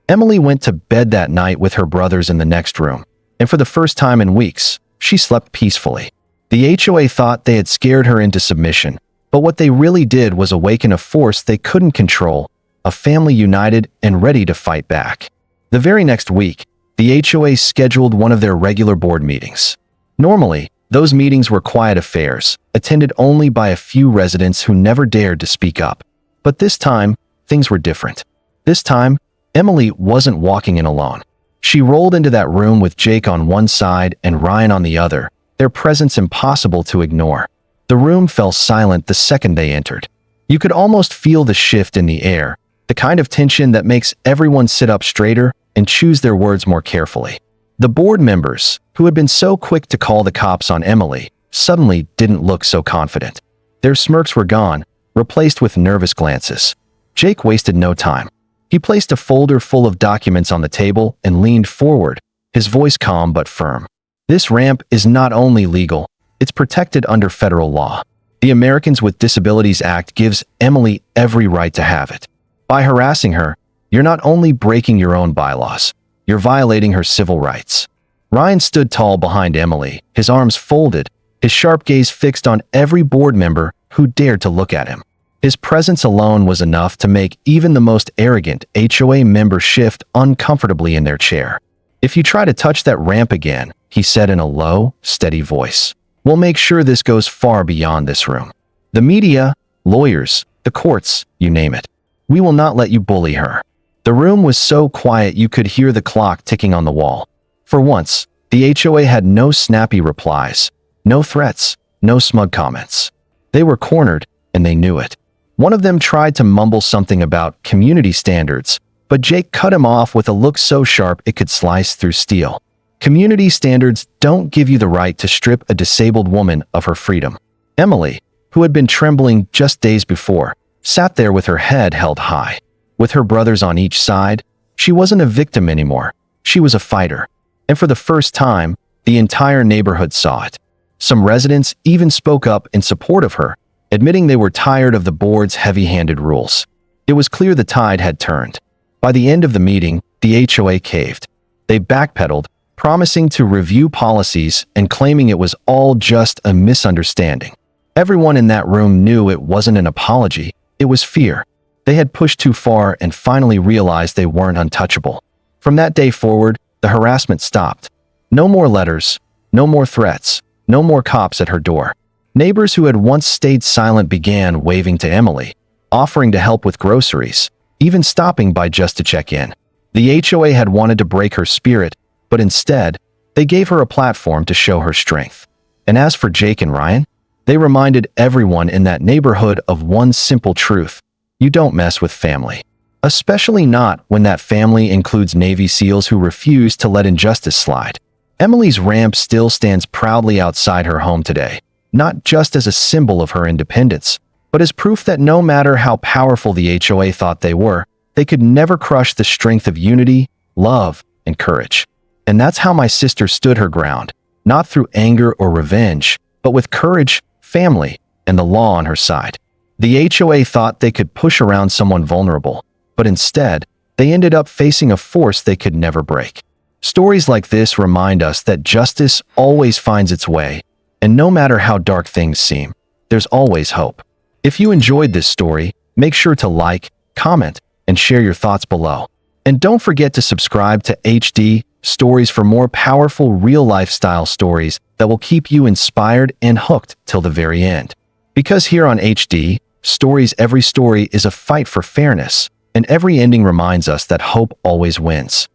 Emily went to bed that night with her brothers in the next room, and for the first time in weeks, she slept peacefully. The HOA thought they had scared her into submission, but what they really did was awaken a force they couldn't control, a family united and ready to fight back. The very next week, the HOA scheduled one of their regular board meetings. Normally, those meetings were quiet affairs, attended only by a few residents who never dared to speak up. But this time, things were different. This time, Emily wasn't walking in alone. She rolled into that room with Jake on one side and Ryan on the other, their presence impossible to ignore. The room fell silent the second they entered. You could almost feel the shift in the air, the kind of tension that makes everyone sit up straighter and choose their words more carefully. The board members, who had been so quick to call the cops on Emily, suddenly didn't look so confident. Their smirks were gone, replaced with nervous glances. Jake wasted no time. He placed a folder full of documents on the table and leaned forward, his voice calm but firm. "This ramp is not only legal, it's protected under federal law. The Americans with Disabilities Act gives Emily every right to have it. By harassing her, you're not only breaking your own bylaws, you're violating her civil rights." Ryan stood tall behind Emily, his arms folded, his sharp gaze fixed on every board member who dared to look at him. His presence alone was enough to make even the most arrogant HOA member shift uncomfortably in their chair. "If you try to touch that ramp again," he said in a low, steady voice, "we'll make sure this goes far beyond this room. The media, lawyers, the courts, you name it. We will not let you bully her." The room was so quiet you could hear the clock ticking on the wall. For once, the HOA had no snappy replies, no threats, no smug comments. They were cornered, and they knew it. One of them tried to mumble something about community standards, but Jake cut him off with a look so sharp it could slice through steel. Community standards don't give you the right to strip a disabled woman of her freedom. Emily, who had been trembling just days before, sat there with her head held high. With her brothers on each side, she wasn't a victim anymore. She was a fighter. And for the first time, the entire neighborhood saw it. Some residents even spoke up in support of her, admitting they were tired of the board's heavy-handed rules. It was clear the tide had turned. By the end of the meeting, the HOA caved. They backpedaled, promising to review policies and claiming it was all just a misunderstanding. Everyone in that room knew it wasn't an apology, it was fear. They had pushed too far and finally realized they weren't untouchable. From that day forward, the harassment stopped. No more letters, no more threats, no more cops at her door. Neighbors who had once stayed silent began waving to Emily, offering to help with groceries, even stopping by just to check in. The HOA had wanted to break her spirit, but instead, they gave her a platform to show her strength. And as for Jake and Ryan, they reminded everyone in that neighborhood of one simple truth: you don't mess with family. Especially not when that family includes Navy SEALs who refuse to let injustice slide. Emily's ramp still stands proudly outside her home today, not just as a symbol of her independence, but as proof that no matter how powerful the HOA thought they were, they could never crush the strength of unity, love, and courage. And that's how my sister stood her ground, not through anger or revenge, but with courage, family, and the law on her side. The HOA thought they could push around someone vulnerable, but instead, they ended up facing a force they could never break. Stories like this remind us that justice always finds its way, and no matter how dark things seem, there's always hope. If you enjoyed this story, make sure to like, comment, and share your thoughts below. And don't forget to subscribe to HD Stories for more powerful real lifestyle stories that will keep you inspired and hooked till the very end. Because here on HD Stories, every story is a fight for fairness, and every ending reminds us that hope always wins.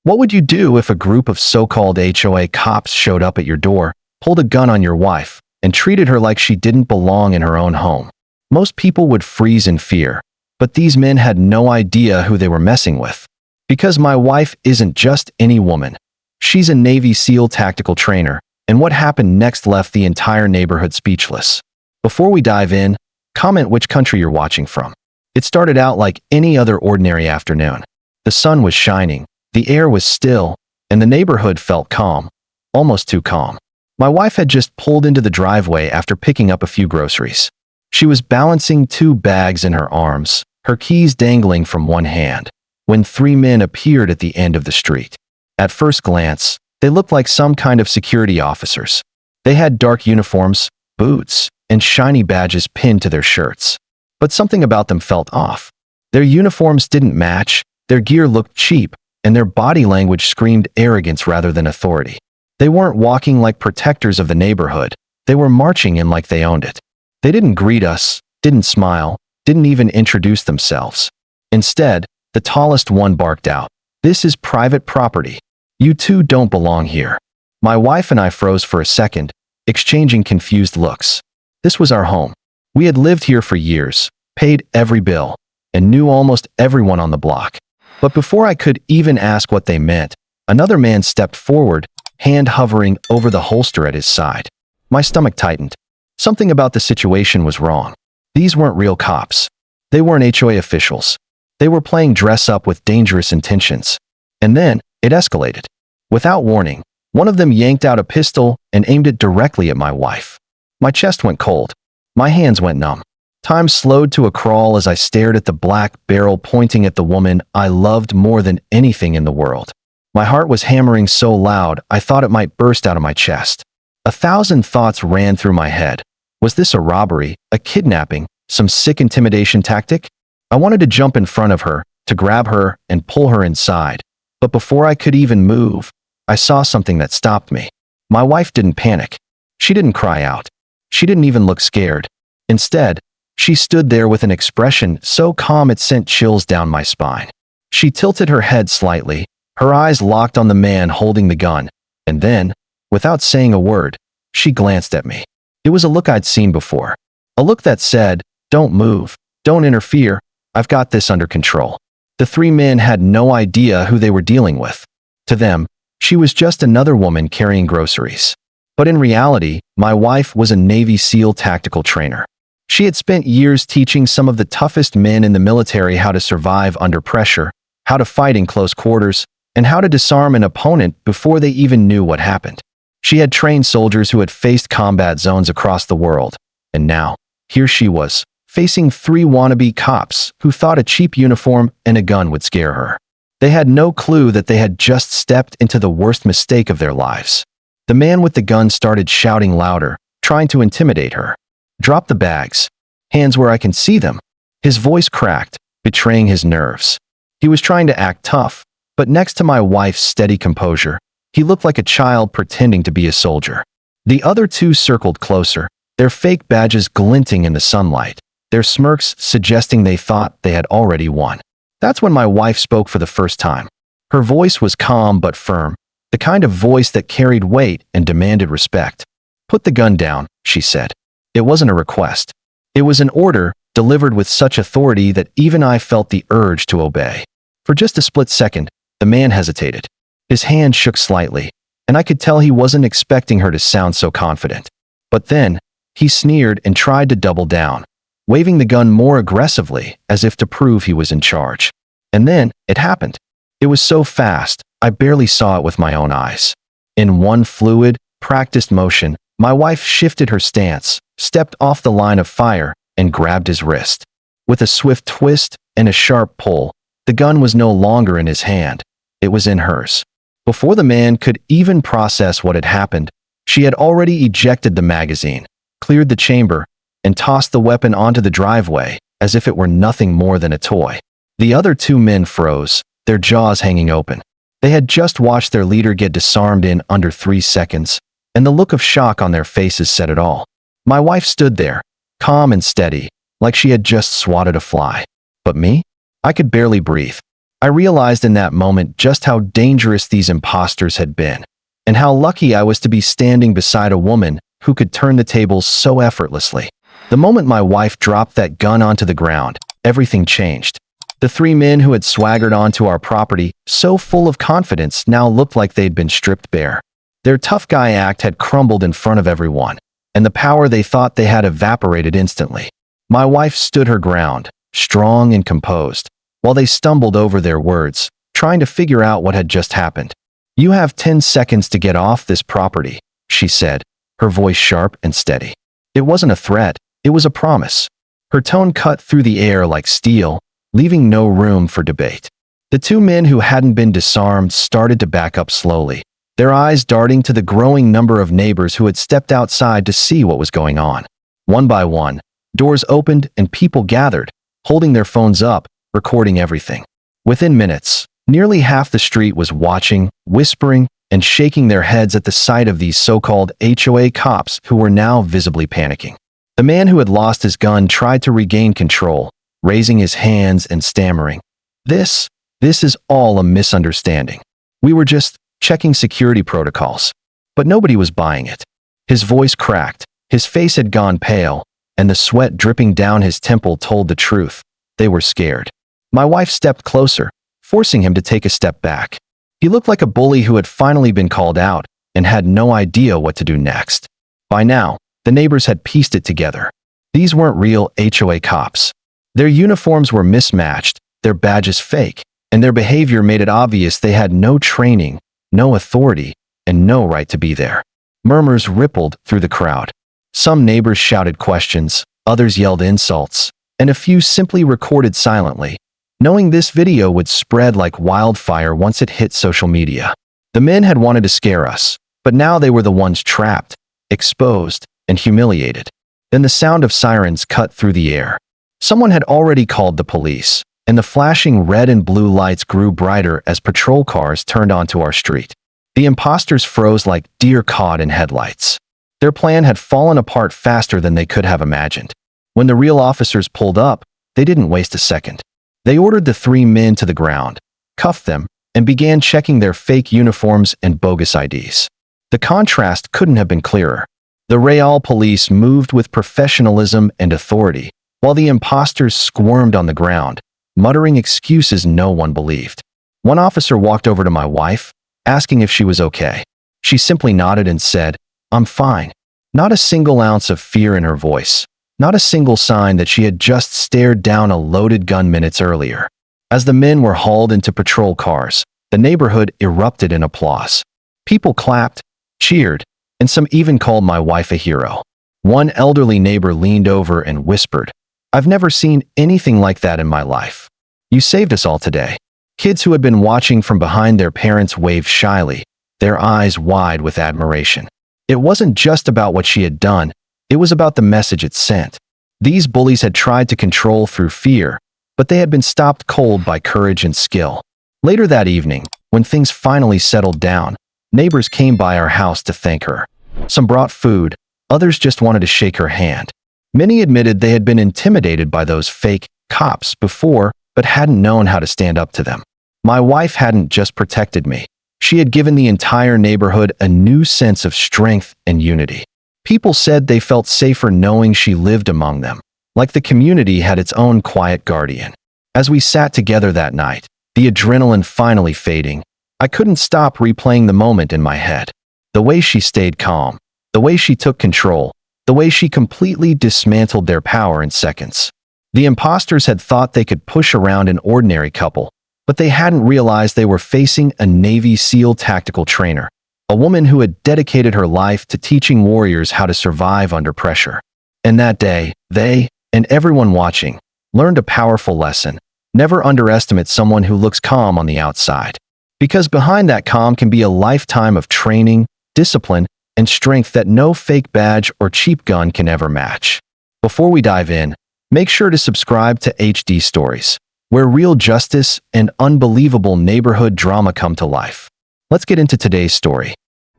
What would you do if a group of so-called HOA cops showed up at your door, pulled a gun on your wife, and treated her like she didn't belong in her own home? Most people would freeze in fear, but these men had no idea who they were messing with. Because my wife isn't just any woman. She's a Navy SEAL tactical trainer, and what happened next left the entire neighborhood speechless. Before we dive in, comment which country you're watching from. It started out like any other ordinary afternoon. The sun was shining, the air was still, and the neighborhood felt calm, almost too calm. My wife had just pulled into the driveway after picking up a few groceries. She was balancing 2 bags in her arms, her keys dangling from one hand, when 3 men appeared at the end of the street. At first glance, they looked like some kind of security officers. They had dark uniforms, boots, and shiny badges pinned to their shirts. But something about them felt off. Their uniforms didn't match, their gear looked cheap, and their body language screamed arrogance rather than authority. They weren't walking like protectors of the neighborhood, they were marching in like they owned it. They didn't greet us, didn't smile, didn't even introduce themselves. Instead, the tallest one barked out, "This is private property. You two don't belong here." My wife and I froze for a second, exchanging confused looks. This was our home. We had lived here for years, paid every bill, and knew almost everyone on the block. But before I could even ask what they meant, another man stepped forward, hand hovering over the holster at his side. My stomach tightened. Something about the situation was wrong. These weren't real cops. They weren't HOA officials. They were playing dress-up with dangerous intentions. And then, it escalated. Without warning, one of them yanked out a pistol and aimed it directly at my wife. My chest went cold. My hands went numb. Time slowed to a crawl as I stared at the black barrel pointing at the woman I loved more than anything in the world. My heart was hammering so loud I thought it might burst out of my chest. 1,000 thoughts ran through my head. Was this a robbery, a kidnapping, some sick intimidation tactic? I wanted to jump in front of her, to grab her and pull her inside. But before I could even move, I saw something that stopped me. My wife didn't panic. She didn't cry out. She didn't even look scared. Instead, she stood there with an expression so calm it sent chills down my spine. She tilted her head slightly, her eyes locked on the man holding the gun, and then, without saying a word, she glanced at me. It was a look I'd seen before. A look that said, "Don't move, don't interfere, I've got this under control." The three men had no idea who they were dealing with. To them, she was just another woman carrying groceries. But in reality, my wife was a Navy SEAL tactical trainer. She had spent years teaching some of the toughest men in the military how to survive under pressure, how to fight in close quarters, and how to disarm an opponent before they even knew what happened. She had trained soldiers who had faced combat zones across the world, and now, here she was, facing three wannabe cops who thought a cheap uniform and a gun would scare her. They had no clue that they had just stepped into the worst mistake of their lives. The man with the gun started shouting louder, trying to intimidate her. "Drop the bags. Hands where I can see them." His voice cracked, betraying his nerves. He was trying to act tough, but next to my wife's steady composure, he looked like a child pretending to be a soldier. The other two circled closer, their fake badges glinting in the sunlight, their smirks suggesting they thought they had already won. That's when my wife spoke for the first time. Her voice was calm but firm, the kind of voice that carried weight and demanded respect. "Put the gun down," she said. It wasn't a request. It was an order, delivered with such authority that even I felt the urge to obey. For just a split second, the man hesitated. His hand shook slightly, and I could tell he wasn't expecting her to sound so confident. But then, he sneered and tried to double down, waving the gun more aggressively as if to prove he was in charge. And then, it happened. It was so fast, I barely saw it with my own eyes. In one fluid, practiced motion, my wife shifted her stance, stepped off the line of fire, and grabbed his wrist. With a swift twist and a sharp pull, the gun was no longer in his hand. It was in hers. Before the man could even process what had happened, she had already ejected the magazine, cleared the chamber, and tossed the weapon onto the driveway as if it were nothing more than a toy. The other two men froze, their jaws hanging open. They had just watched their leader get disarmed in under 3 seconds, and the look of shock on their faces said it all. My wife stood there, calm and steady, like she had just swatted a fly. But me? I could barely breathe. I realized in that moment just how dangerous these imposters had been, and how lucky I was to be standing beside a woman who could turn the tables so effortlessly. The moment my wife dropped that gun onto the ground, everything changed. The three men who had swaggered onto our property, so full of confidence, now looked like they'd been stripped bare. Their tough guy act had crumbled in front of everyone, and the power they thought they had evaporated instantly. My wife stood her ground, strong and composed, while they stumbled over their words, trying to figure out what had just happened. "You have 10 seconds to get off this property," she said, her voice sharp and steady. It wasn't a threat, it was a promise. Her tone cut through the air like steel, leaving no room for debate. The two men who hadn't been disarmed started to back up slowly, their eyes darting to the growing number of neighbors who had stepped outside to see what was going on. One by one, doors opened and people gathered, holding their phones up, recording everything. Within minutes, nearly half the street was watching, whispering, and shaking their heads at the sight of these so-called HOA cops who were now visibly panicking. The man who had lost his gun tried to regain control, raising his hands and stammering. This is all a misunderstanding. We were just checking security protocols." But nobody was buying it. His voice cracked, his face had gone pale, and the sweat dripping down his temple told the truth. They were scared. My wife stepped closer, forcing him to take a step back. He looked like a bully who had finally been called out and had no idea what to do next. By now, the neighbors had pieced it together. These weren't real HOA cops. Their uniforms were mismatched, their badges fake, and their behavior made it obvious they had no training, no authority, and no right to be there. Murmurs rippled through the crowd. Some neighbors shouted questions, others yelled insults, and a few simply recorded silently, knowing this video would spread like wildfire once it hit social media. The men had wanted to scare us, but now they were the ones trapped, exposed, and humiliated. Then the sound of sirens cut through the air. Someone had already called the police, and the flashing red and blue lights grew brighter as patrol cars turned onto our street. The imposters froze like deer caught in headlights. Their plan had fallen apart faster than they could have imagined. When the real officers pulled up, they didn't waste a second. They ordered the three men to the ground, cuffed them, and began checking their fake uniforms and bogus IDs. The contrast couldn't have been clearer. The Real police moved with professionalism and authority, while the imposters squirmed on the ground, muttering excuses no one believed. One officer walked over to my wife, asking if she was okay. She simply nodded and said, "I'm fine." Not a single ounce of fear in her voice, not a single sign that she had just stared down a loaded gun minutes earlier. As the men were hauled into patrol cars, the neighborhood erupted in applause. People clapped, cheered, and some even called my wife a hero. One elderly neighbor leaned over and whispered, "I've never seen anything like that in my life. You saved us all today." Kids who had been watching from behind their parents waved shyly, their eyes wide with admiration. It wasn't just about what she had done, it was about the message it sent. These bullies had tried to control through fear, but they had been stopped cold by courage and skill. Later that evening, when things finally settled down, neighbors came by our house to thank her. Some brought food, others just wanted to shake her hand. Many admitted they had been intimidated by those fake cops before, but hadn't known how to stand up to them. My wife hadn't just protected me. She had given the entire neighborhood a new sense of strength and unity. People said they felt safer knowing she lived among them, like the community had its own quiet guardian. As we sat together that night, the adrenaline finally fading, I couldn't stop replaying the moment in my head. The way she stayed calm, the way she took control, the way she completely dismantled their power in seconds. The imposters had thought they could push around an ordinary couple, but they hadn't realized they were facing a Navy SEAL tactical trainer, a woman who had dedicated her life to teaching warriors how to survive under pressure. And that day, they, and everyone watching, learned a powerful lesson. Never underestimate someone who looks calm on the outside. Because behind that calm can be a lifetime of training, discipline, and strength that no fake badge or cheap gun can ever match. Before we dive in, make sure to subscribe to HD Stories, where real justice and unbelievable neighborhood drama come to life. Let's get into today's story.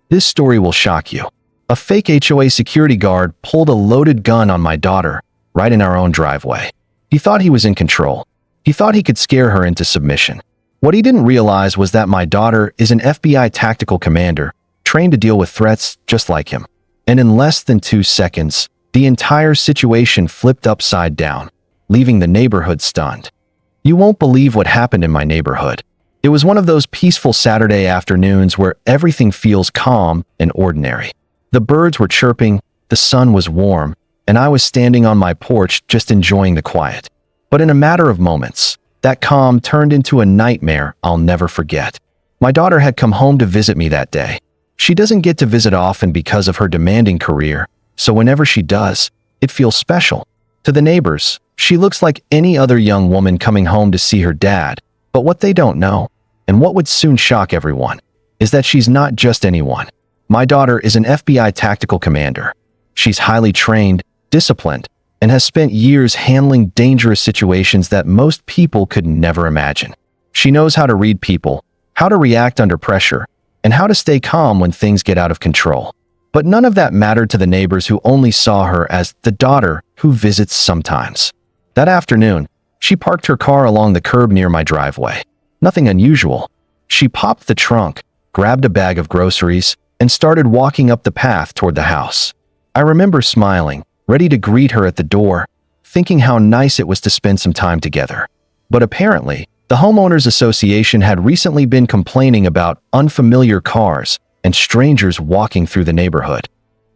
This story will shock you. A fake HOA security guard pulled a loaded gun on my daughter, right in our own driveway. He thought he was in control. He thought he could scare her into submission. What he didn't realize was that my daughter is an FBI tactical commander, trained to deal with threats just like him. And in less than 2 seconds, the entire situation flipped upside down, leaving the neighborhood stunned. You won't believe what happened in my neighborhood. It was one of those peaceful Saturday afternoons where everything feels calm and ordinary. The birds were chirping, the sun was warm, and I was standing on my porch just enjoying the quiet. But in a matter of moments, that calm turned into a nightmare I'll never forget. My daughter had come home to visit me that day. She doesn't get to visit often because of her demanding career, so whenever she does, it feels special. To the neighbors, she looks like any other young woman coming home to see her dad, but what they don't know, and what would soon shock everyone, is that she's not just anyone. My daughter is an FBI tactical commander. She's highly trained, disciplined, and has spent years handling dangerous situations that most people could never imagine. She knows how to read people, how to react under pressure, and how to stay calm when things get out of control. But none of that mattered to the neighbors who only saw her as the daughter who visits sometimes. That afternoon, she parked her car along the curb near my driveway. Nothing unusual. She popped the trunk, grabbed a bag of groceries, and started walking up the path toward the house. I remember smiling, ready to greet her at the door, thinking how nice it was to spend some time together. But apparently, the Homeowners Association had recently been complaining about unfamiliar cars and strangers walking through the neighborhood.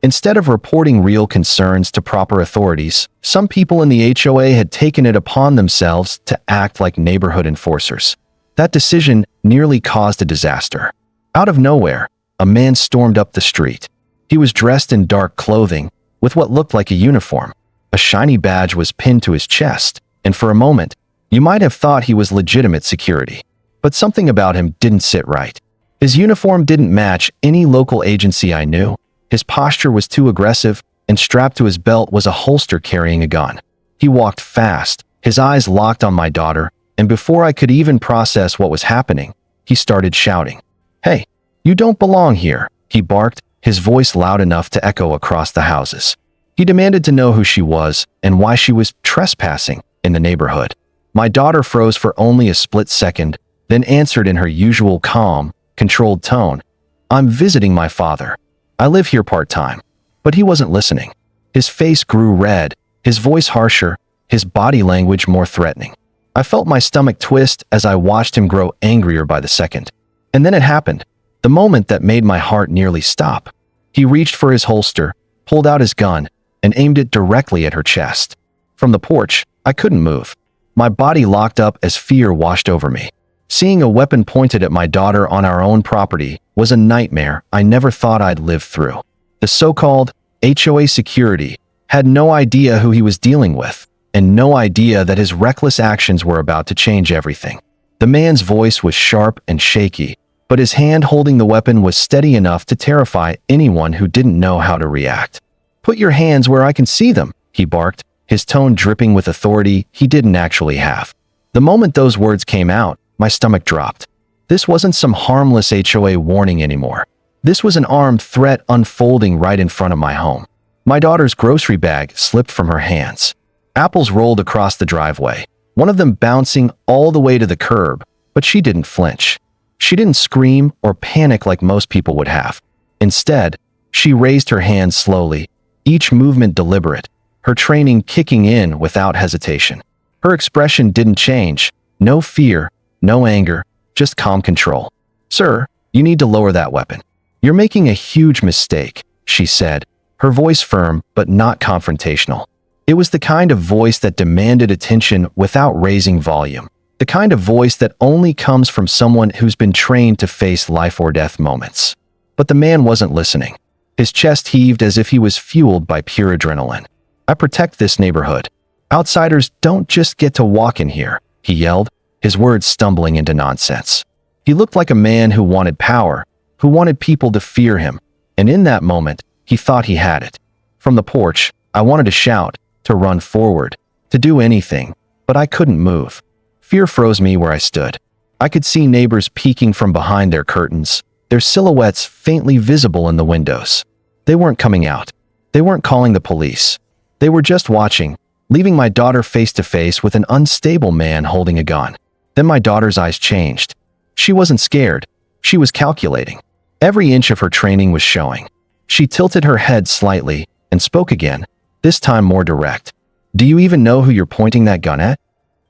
Instead of reporting real concerns to proper authorities, some people in the HOA had taken it upon themselves to act like neighborhood enforcers. That decision nearly caused a disaster. Out of nowhere, a man stormed up the street. He was dressed in dark clothing, with what looked like a uniform. A shiny badge was pinned to his chest, and for a moment, you might have thought he was legitimate security. But something about him didn't sit right. His uniform didn't match any local agency I knew. His posture was too aggressive, and strapped to his belt was a holster carrying a gun. He walked fast, his eyes locked on my daughter, and before I could even process what was happening, he started shouting, "Hey, "You don't belong here," he barked, his voice loud enough to echo across the houses. He demanded to know who she was and why she was trespassing in the neighborhood. My daughter froze for only a split second, then answered in her usual calm, controlled tone, "I'm visiting my father. I live here part-time." But he wasn't listening. His face grew red, his voice harsher, his body language more threatening. I felt my stomach twist as I watched him grow angrier by the second. And then it happened, the moment that made my heart nearly stop. He reached for his holster, pulled out his gun, and aimed it directly at her chest. From the porch, I couldn't move. My body locked up as fear washed over me. Seeing a weapon pointed at my daughter on our own property was a nightmare I never thought I'd live through. The so-called HOA security had no idea who he was dealing with, and no idea that his reckless actions were about to change everything. The man's voice was sharp and shaky, but his hand holding the weapon was steady enough to terrify anyone who didn't know how to react. "Put your hands where I can see them," he barked, his tone dripping with authority he didn't actually have. The moment those words came out, my stomach dropped. This wasn't some harmless HOA warning anymore. This was an armed threat unfolding right in front of my home. My daughter's grocery bag slipped from her hands. Apples rolled across the driveway, one of them bouncing all the way to the curb, but she didn't flinch. She didn't scream or panic like most people would have. Instead, she raised her hands slowly, each movement deliberate, her training kicking in without hesitation. Her expression didn't change. No fear, no anger, just calm control. "Sir, you need to lower that weapon. You're making a huge mistake," she said, her voice firm but not confrontational. It was the kind of voice that demanded attention without raising volume. The kind of voice that only comes from someone who's been trained to face life or death moments. But the man wasn't listening. His chest heaved as if he was fueled by pure adrenaline. "I protect this neighborhood. Outsiders don't just get to walk in here," he yelled, his words stumbling into nonsense. He looked like a man who wanted power, who wanted people to fear him, and in that moment, he thought he had it. From the porch, I wanted to shout, to run forward, to do anything, but I couldn't move. Fear froze me where I stood. I could see neighbors peeking from behind their curtains, their silhouettes faintly visible in the windows. They weren't coming out. They weren't calling the police. They were just watching, leaving my daughter face to face with an unstable man holding a gun. Then my daughter's eyes changed. She wasn't scared. She was calculating. Every inch of her training was showing. She tilted her head slightly and spoke again, this time more direct. "Do you even know who you're pointing that gun at?"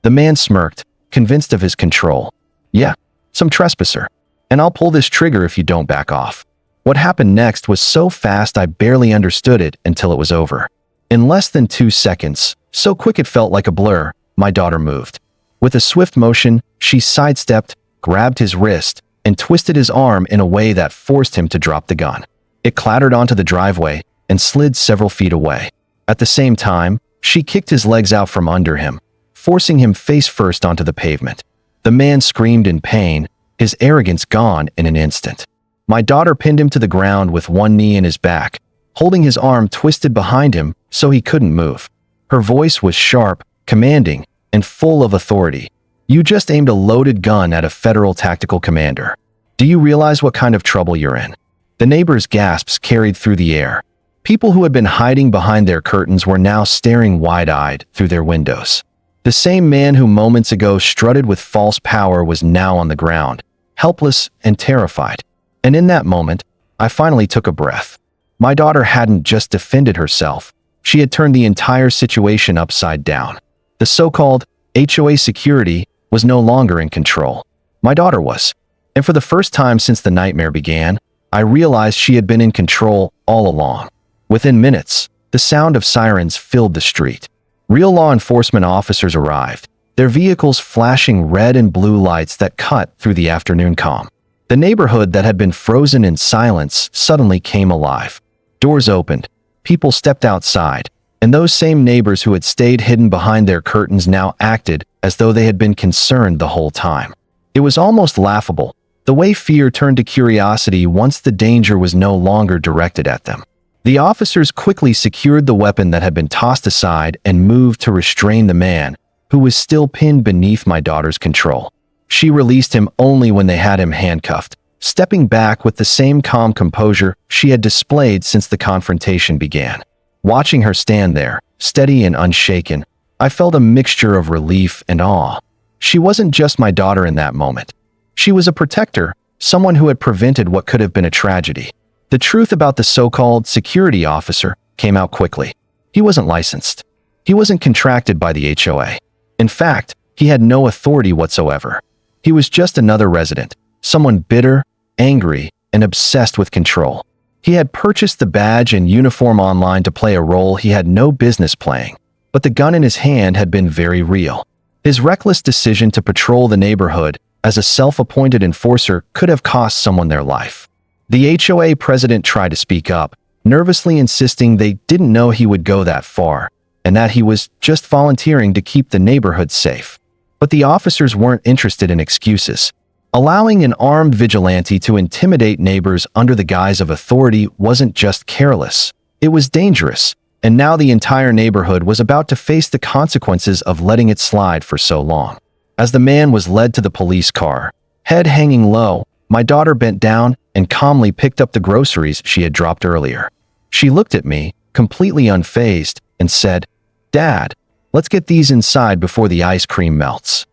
The man smirked, convinced of his control. "Yeah, some trespasser. And I'll pull this trigger if you don't back off." What happened next was so fast I barely understood it until it was over. In less than 2 seconds, so quick it felt like a blur, my daughter moved. With a swift motion, she sidestepped, grabbed his wrist, and twisted his arm in a way that forced him to drop the gun. It clattered onto the driveway and slid several feet away. At the same time, she kicked his legs out from under him, forcing him face first onto the pavement. The man screamed in pain, his arrogance gone in an instant. My daughter pinned him to the ground with one knee in his back, holding his arm twisted behind him so he couldn't move. Her voice was sharp, commanding, and full of authority. "You just aimed a loaded gun at a federal tactical commander. Do you realize what kind of trouble you're in?" The neighbors' gasps carried through the air. People who had been hiding behind their curtains were now staring wide-eyed through their windows. The same man who moments ago strutted with false power was now on the ground, helpless and terrified. And in that moment, I finally took a breath. My daughter hadn't just defended herself. She had turned the entire situation upside down. The so-called HOA security was no longer in control. My daughter was. And for the first time since the nightmare began, I realized she had been in control all along. Within minutes, the sound of sirens filled the street. Real law enforcement officers arrived, their vehicles flashing red and blue lights that cut through the afternoon calm. The neighborhood that had been frozen in silence suddenly came alive. Doors opened, people stepped outside, and those same neighbors who had stayed hidden behind their curtains now acted as though they had been concerned the whole time. It was almost laughable, the way fear turned to curiosity once the danger was no longer directed at them. The officers quickly secured the weapon that had been tossed aside and moved to restrain the man, who was still pinned beneath my daughter's control. She released him only when they had him handcuffed, stepping back with the same calm composure she had displayed since the confrontation began. Watching her stand there, steady and unshaken, I felt a mixture of relief and awe. She wasn't just my daughter in that moment. She was a protector, someone who had prevented what could have been a tragedy. The truth about the so-called security officer came out quickly. He wasn't licensed. He wasn't contracted by the HOA. In fact, he had no authority whatsoever. He was just another resident, someone bitter, angry, and obsessed with control. He had purchased the badge and uniform online to play a role he had no business playing, but the gun in his hand had been very real. His reckless decision to patrol the neighborhood as a self-appointed enforcer could have cost someone their life. The HOA president tried to speak up, nervously insisting they didn't know he would go that far, and that he was just volunteering to keep the neighborhood safe. But the officers weren't interested in excuses. Allowing an armed vigilante to intimidate neighbors under the guise of authority wasn't just careless. It was dangerous, and now the entire neighborhood was about to face the consequences of letting it slide for so long. As the man was led to the police car, head hanging low, my daughter bent down and calmly picked up the groceries she had dropped earlier. She looked at me, completely unfazed, and said, "Dad, let's get these inside before the ice cream melts."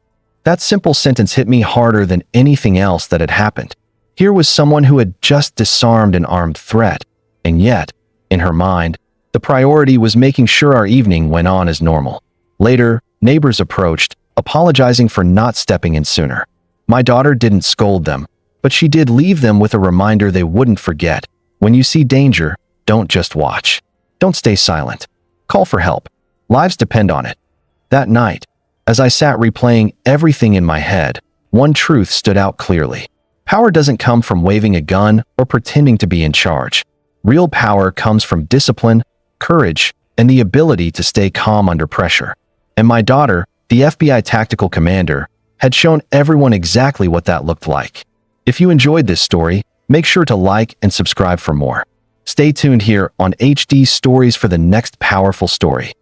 That simple sentence hit me harder than anything else that had happened. Here was someone who had just disarmed an armed threat, and yet, in her mind, the priority was making sure our evening went on as normal. Later, neighbors approached, apologizing for not stepping in sooner. My daughter didn't scold them, but she did leave them with a reminder they wouldn't forget. When you see danger, don't just watch. Don't stay silent. Call for help. Lives depend on it. That night, as I sat replaying everything in my head, one truth stood out clearly. Power doesn't come from waving a gun or pretending to be in charge. Real power comes from discipline, courage, and the ability to stay calm under pressure. And my daughter, the FBI tactical commander, had shown everyone exactly what that looked like. If you enjoyed this story, make sure to like and subscribe for more. Stay tuned here on HD Stories for the next powerful story.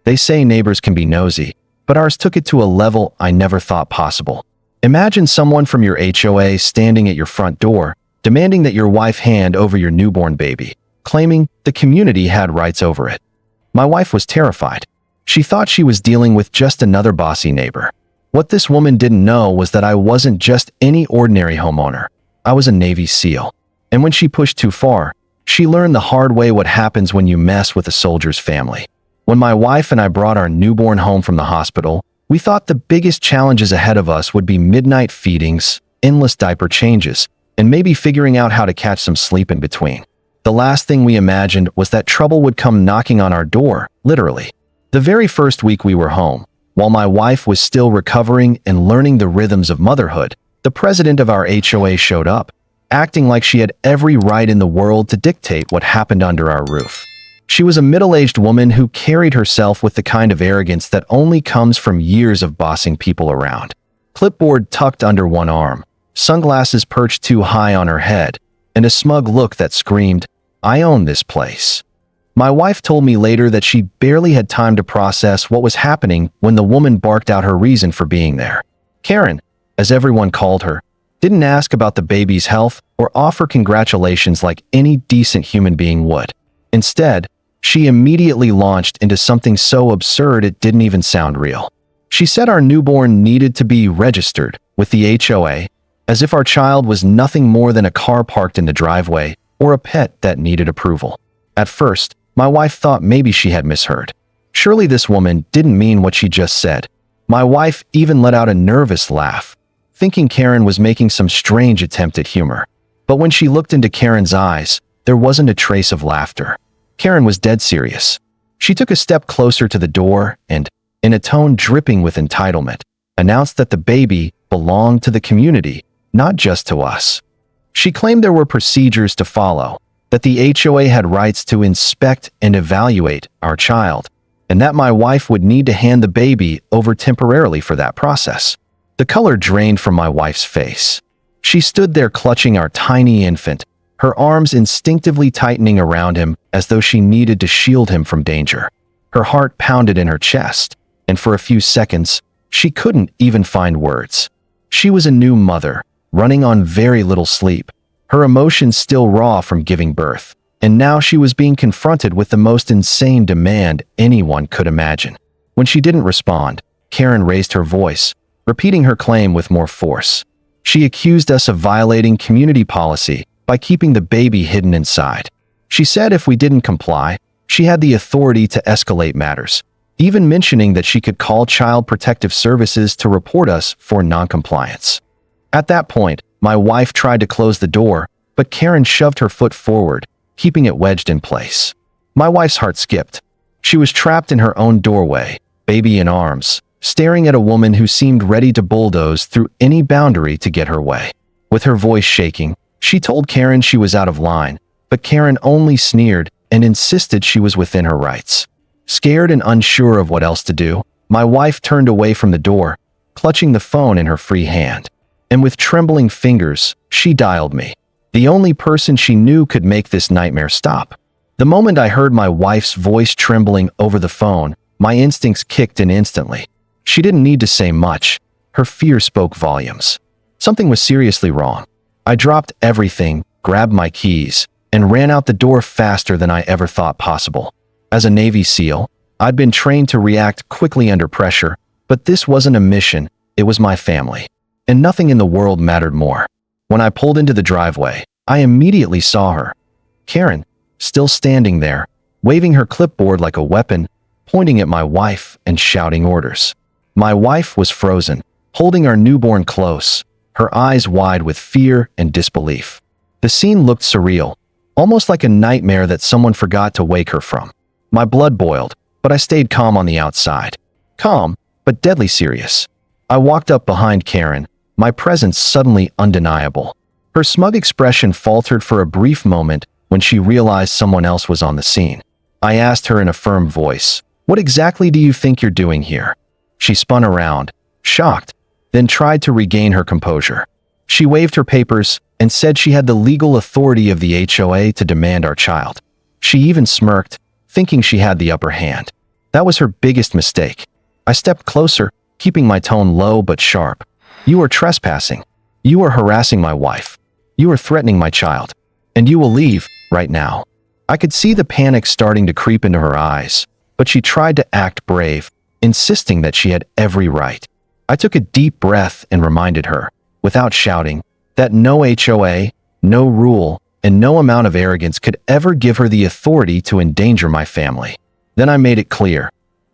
They say neighbors can be nosy, but ours took it to a level I never thought possible. Imagine someone from your HOA standing at your front door, demanding that your wife hand over your newborn baby, claiming the community had rights over it. My wife was terrified. She thought she was dealing with just another bossy neighbor. What this woman didn't know was that I wasn't just any ordinary homeowner. I was a Navy SEAL. And when she pushed too far, she learned the hard way what happens when you mess with a soldier's family. When my wife and I brought our newborn home from the hospital, we thought the biggest challenges ahead of us would be midnight feedings, endless diaper changes, and maybe figuring out how to catch some sleep in between. The last thing we imagined was that trouble would come knocking on our door, literally. The very first week we were home, while my wife was still recovering and learning the rhythms of motherhood, the president of our HOA showed up, acting like she had every right in the world to dictate what happened under our roof. She was a middle-aged woman who carried herself with the kind of arrogance that only comes from years of bossing people around. Clipboard tucked under one arm, sunglasses perched too high on her head, and a smug look that screamed, "I own this place." My wife told me later that she barely had time to process what was happening when the woman barked out her reason for being there. Karen, as everyone called her, didn't ask about the baby's health or offer congratulations like any decent human being would. Instead, she immediately launched into something so absurd it didn't even sound real. She said our newborn needed to be registered with the HOA, as if our child was nothing more than a car parked in the driveway or a pet that needed approval. At first, my wife thought maybe she had misheard. Surely this woman didn't mean what she just said. My wife even let out a nervous laugh, thinking Karen was making some strange attempt at humor. But when she looked into Karen's eyes, there wasn't a trace of laughter. Karen was dead serious. She took a step closer to the door and, in a tone dripping with entitlement, announced that the baby belonged to the community, not just to us. She claimed there were procedures to follow, that the HOA had rights to inspect and evaluate our child, and that my wife would need to hand the baby over temporarily for that process. The color drained from my wife's face. She stood there clutching our tiny infant, her arms instinctively tightening around him as though she needed to shield him from danger. Her heart pounded in her chest, and for a few seconds, she couldn't even find words. She was a new mother, running on very little sleep, her emotions still raw from giving birth. And now she was being confronted with the most insane demand anyone could imagine. When she didn't respond, Karen raised her voice, repeating her claim with more force. She accused us of violating community policy by keeping the baby hidden inside. She said if we didn't comply, she had the authority to escalate matters, even mentioning that she could call Child Protective Services to report us for noncompliance. At that point, my wife tried to close the door, but Karen shoved her foot forward, keeping it wedged in place. My wife's heart skipped. She was trapped in her own doorway, baby in arms, staring at a woman who seemed ready to bulldoze through any boundary to get her way. With her voice shaking, she told Karen she was out of line, but Karen only sneered and insisted she was within her rights. Scared and unsure of what else to do, my wife turned away from the door, clutching the phone in her free hand. And with trembling fingers, she dialed me, the only person she knew could make this nightmare stop. The moment I heard my wife's voice trembling over the phone, my instincts kicked in instantly. She didn't need to say much. Her fear spoke volumes. Something was seriously wrong. I dropped everything, grabbed my keys, and ran out the door faster than I ever thought possible. As a Navy SEAL, I'd been trained to react quickly under pressure, but this wasn't a mission, it was my family. And nothing in the world mattered more. When I pulled into the driveway, I immediately saw her. Karen, still standing there, waving her clipboard like a weapon, pointing at my wife and shouting orders. My wife was frozen, holding our newborn close, her eyes wide with fear and disbelief. The scene looked surreal, almost like a nightmare that someone forgot to wake her from. My blood boiled, but I stayed calm on the outside. Calm, but deadly serious. I walked up behind Karen, my presence suddenly undeniable. Her smug expression faltered for a brief moment when she realized someone else was on the scene. I asked her in a firm voice, "What exactly do you think you're doing here?" She spun around, shocked, then tried to regain her composure. She waved her papers and said she had the legal authority of the HOA to demand our child. She even smirked, thinking she had the upper hand. That was her biggest mistake. I stepped closer, keeping my tone low but sharp. "You are trespassing. You are harassing my wife. You are threatening my child. And you will leave, right now." I could see the panic starting to creep into her eyes, but she tried to act brave, insisting that she had every right. I took a deep breath and reminded her, without shouting, that no HOA, no rule, and no amount of arrogance could ever give her the authority to endanger my family. Then I made it clear.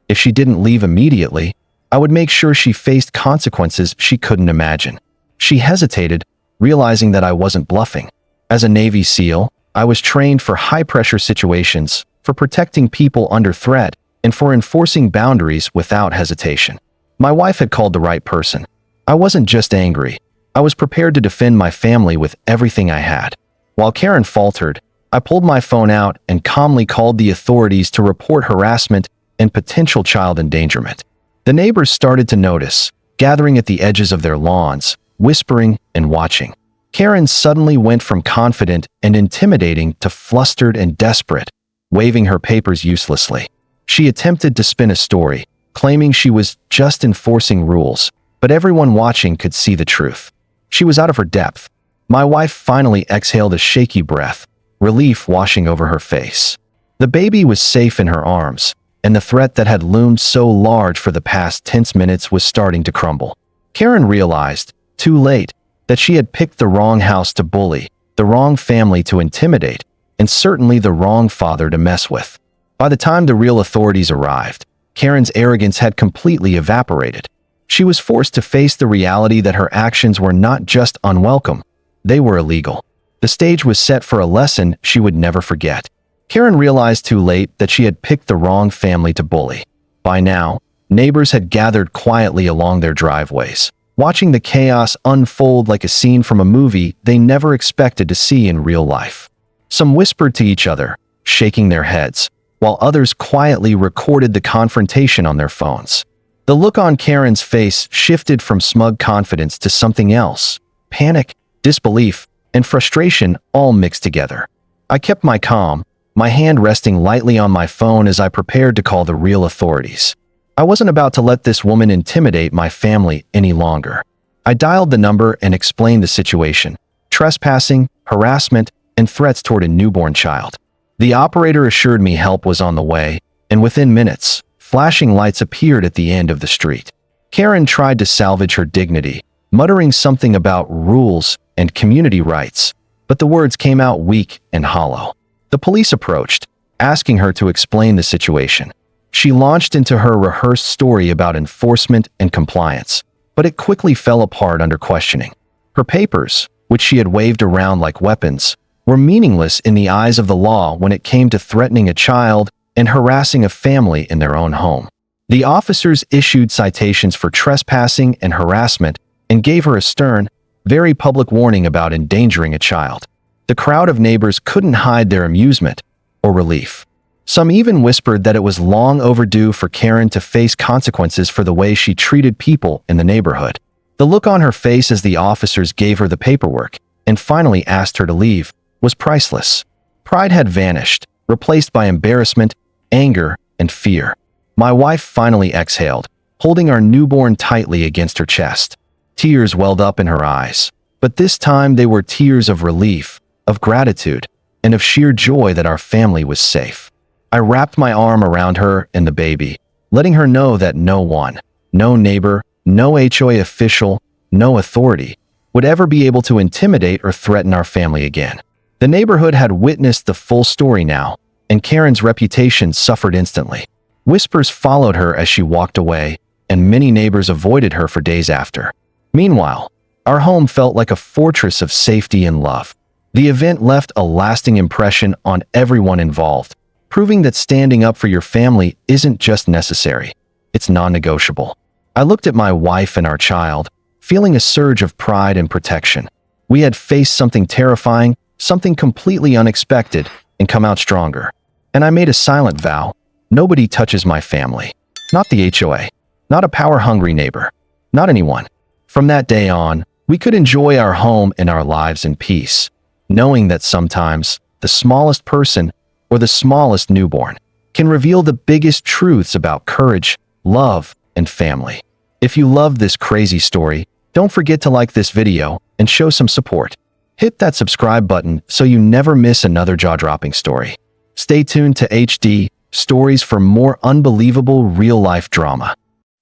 If she didn't leave immediately, I would make sure she faced consequences she couldn't imagine. She hesitated, realizing that I wasn't bluffing. As a Navy SEAL, I was trained for high-pressure situations, for protecting people under threat, and for enforcing boundaries without hesitation. My wife had called the right person. I wasn't just angry. I was prepared to defend my family with everything I had. While Karen faltered, I pulled my phone out and calmly called the authorities to report harassment and potential child endangerment. The neighbors started to notice, gathering at the edges of their lawns, whispering and watching. Karen suddenly went from confident and intimidating to flustered and desperate, waving her papers uselessly. She attempted to spin a story, claiming she was just enforcing rules, but everyone watching could see the truth. She was out of her depth. My wife finally exhaled a shaky breath, relief washing over her face. The baby was safe in her arms, and the threat that had loomed so large for the past tense minutes was starting to crumble. Karen realized, too late, that she had picked the wrong house to bully, the wrong family to intimidate, and certainly the wrong father to mess with. By the time the real authorities arrived, Karen's arrogance had completely evaporated. She was forced to face the reality that her actions were not just unwelcome, they were illegal. The stage was set for a lesson she would never forget. Karen realized too late that she had picked the wrong family to bully. By now, neighbors had gathered quietly along their driveways, watching the chaos unfold like a scene from a movie they never expected to see in real life. Some whispered to each other, shaking their heads, while others quietly recorded the confrontation on their phones. The look on Karen's face shifted from smug confidence to something else: panic, disbelief, and frustration all mixed together. I kept my calm, my hand resting lightly on my phone as I prepared to call the real authorities. I wasn't about to let this woman intimidate my family any longer. I dialed the number and explained the situation: trespassing, harassment, and threats toward a newborn child. The operator assured me help was on the way, and within minutes, flashing lights appeared at the end of the street. Karen tried to salvage her dignity, muttering something about rules and community rights, but the words came out weak and hollow. The police approached, asking her to explain the situation. She launched into her rehearsed story about enforcement and compliance, but it quickly fell apart under questioning. Her papers, which she had waved around like weapons, were meaningless in the eyes of the law when it came to threatening a child and harassing a family in their own home. The officers issued citations for trespassing and harassment and gave her a stern, very public warning about endangering a child. The crowd of neighbors couldn't hide their amusement or relief. Some even whispered that it was long overdue for Karen to face consequences for the way she treated people in the neighborhood. The look on her face as the officers gave her the paperwork and finally asked her to leave was priceless. Pride had vanished, replaced by embarrassment, anger, and fear. My wife finally exhaled, holding our newborn tightly against her chest. Tears welled up in her eyes, but this time they were tears of relief, of gratitude, and of sheer joy that our family was safe. I wrapped my arm around her and the baby, letting her know that no one, no neighbor, no HOA official, no authority, would ever be able to intimidate or threaten our family again. The neighborhood had witnessed the full story now, and Karen's reputation suffered instantly. Whispers followed her as she walked away, and many neighbors avoided her for days after. Meanwhile, our home felt like a fortress of safety and love. The event left a lasting impression on everyone involved, proving that standing up for your family isn't just necessary, it's non-negotiable. I looked at my wife and our child, feeling a surge of pride and protection. We had faced something terrifying, something completely unexpected, and come out stronger. And I made a silent vow: nobody touches my family. Not the HOA, not a power-hungry neighbor, not anyone. From that day on, we could enjoy our home and our lives in peace, knowing that sometimes the smallest person or the smallest newborn can reveal the biggest truths about courage, love, and family. If you loved this crazy story, don't forget to like this video and show some support. Hit that subscribe button so you never miss another jaw-dropping story. Stay tuned to HD Stories for more unbelievable real-life drama.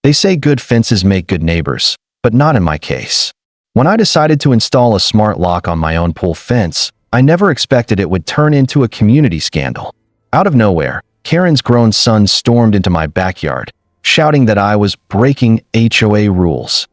They say good fences make good neighbors, but not in my case. When I decided to install a smart lock on my own pool fence, I never expected it would turn into a community scandal. Out of nowhere, Karen's grown son stormed into my backyard, shouting that I was breaking HOA rules.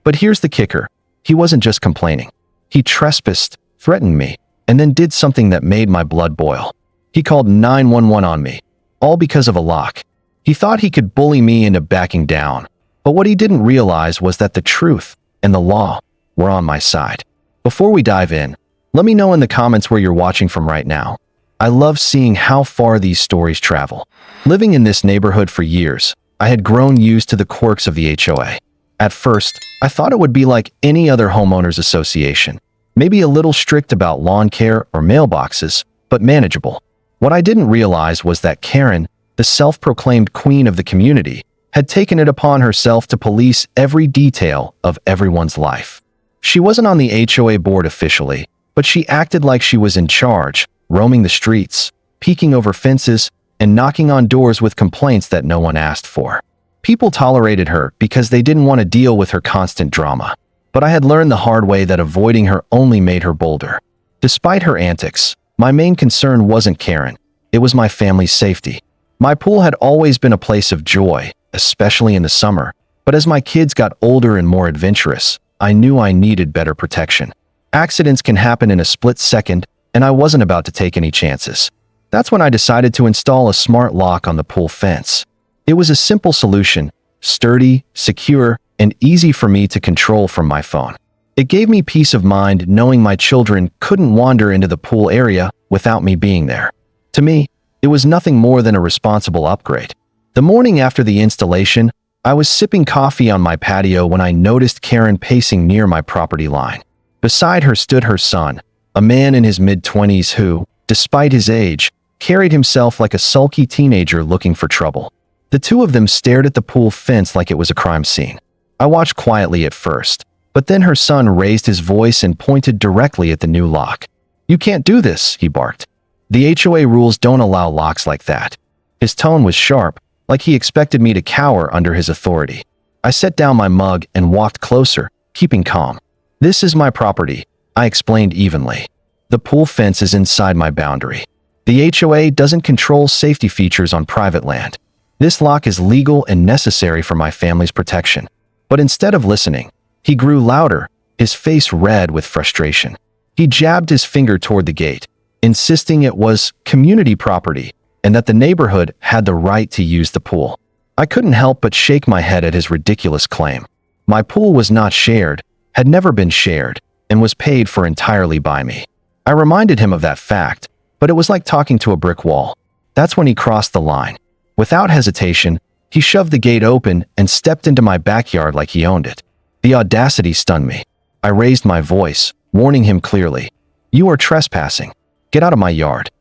But here's the kicker: he wasn't just complaining. He trespassed, threatened me, and then did something that made my blood boil. He called 911 on me, all because of a lock. He thought he could bully me into backing down, but what he didn't realize was that the truth and the law were on my side. Before we dive in, let me know in the comments where you're watching from right now. I love seeing how far these stories travel. Living in this neighborhood for years, I had grown used to the quirks of the HOA. At first, I thought it would be like any other homeowners association, maybe a little strict about lawn care or mailboxes, but manageable. What I didn't realize was that Karen, the self-proclaimed queen of the community, had taken it upon herself to police every detail of everyone's life. She wasn't on the HOA board officially, but she acted like she was in charge, roaming the streets, peeking over fences, and knocking on doors with complaints that no one asked for. People tolerated her because they didn't want to deal with her constant drama. But I had learned the hard way that avoiding her only made her bolder. Despite her antics, my main concern wasn't Karen. It was my family's safety. My pool had always been a place of joy, especially in the summer, but as my kids got older and more adventurous, I knew I needed better protection. Accidents can happen in a split second, and I wasn't about to take any chances. That's when I decided to install a smart lock on the pool fence. It was a simple solution, sturdy, secure, and easy for me to control from my phone. It gave me peace of mind knowing my children couldn't wander into the pool area without me being there. To me, it was nothing more than a responsible upgrade. The morning after the installation, I was sipping coffee on my patio when I noticed Karen pacing near my property line. Beside her stood her son, a man in his mid-20s who, despite his age, carried himself like a sulky teenager looking for trouble. The two of them stared at the pool fence like it was a crime scene. I watched quietly at first, But then her son raised his voice and pointed directly at the new lock. "You can't do this," he barked. "The HOA rules don't allow locks like that." His tone was sharp, like he expected me to cower under his authority. I set down my mug and walked closer, keeping calm. "This is my property," I explained evenly. "The pool fence is inside my boundary. The HOA doesn't control safety features on private land. This lock is legal and necessary for my family's protection." But instead of listening, he grew louder, his face red with frustration. He jabbed his finger toward the gate, insisting it was community property and that the neighborhood had the right to use the pool. I couldn't help but shake my head at his ridiculous claim. My pool was not shared, had never been shared, and was paid for entirely by me. I reminded him of that fact, but it was like talking to a brick wall. That's when he crossed the line. Without hesitation, he shoved the gate open and stepped into my backyard like he owned it. The audacity stunned me. I raised my voice, warning him clearly. "You are trespassing. Get out of my yard."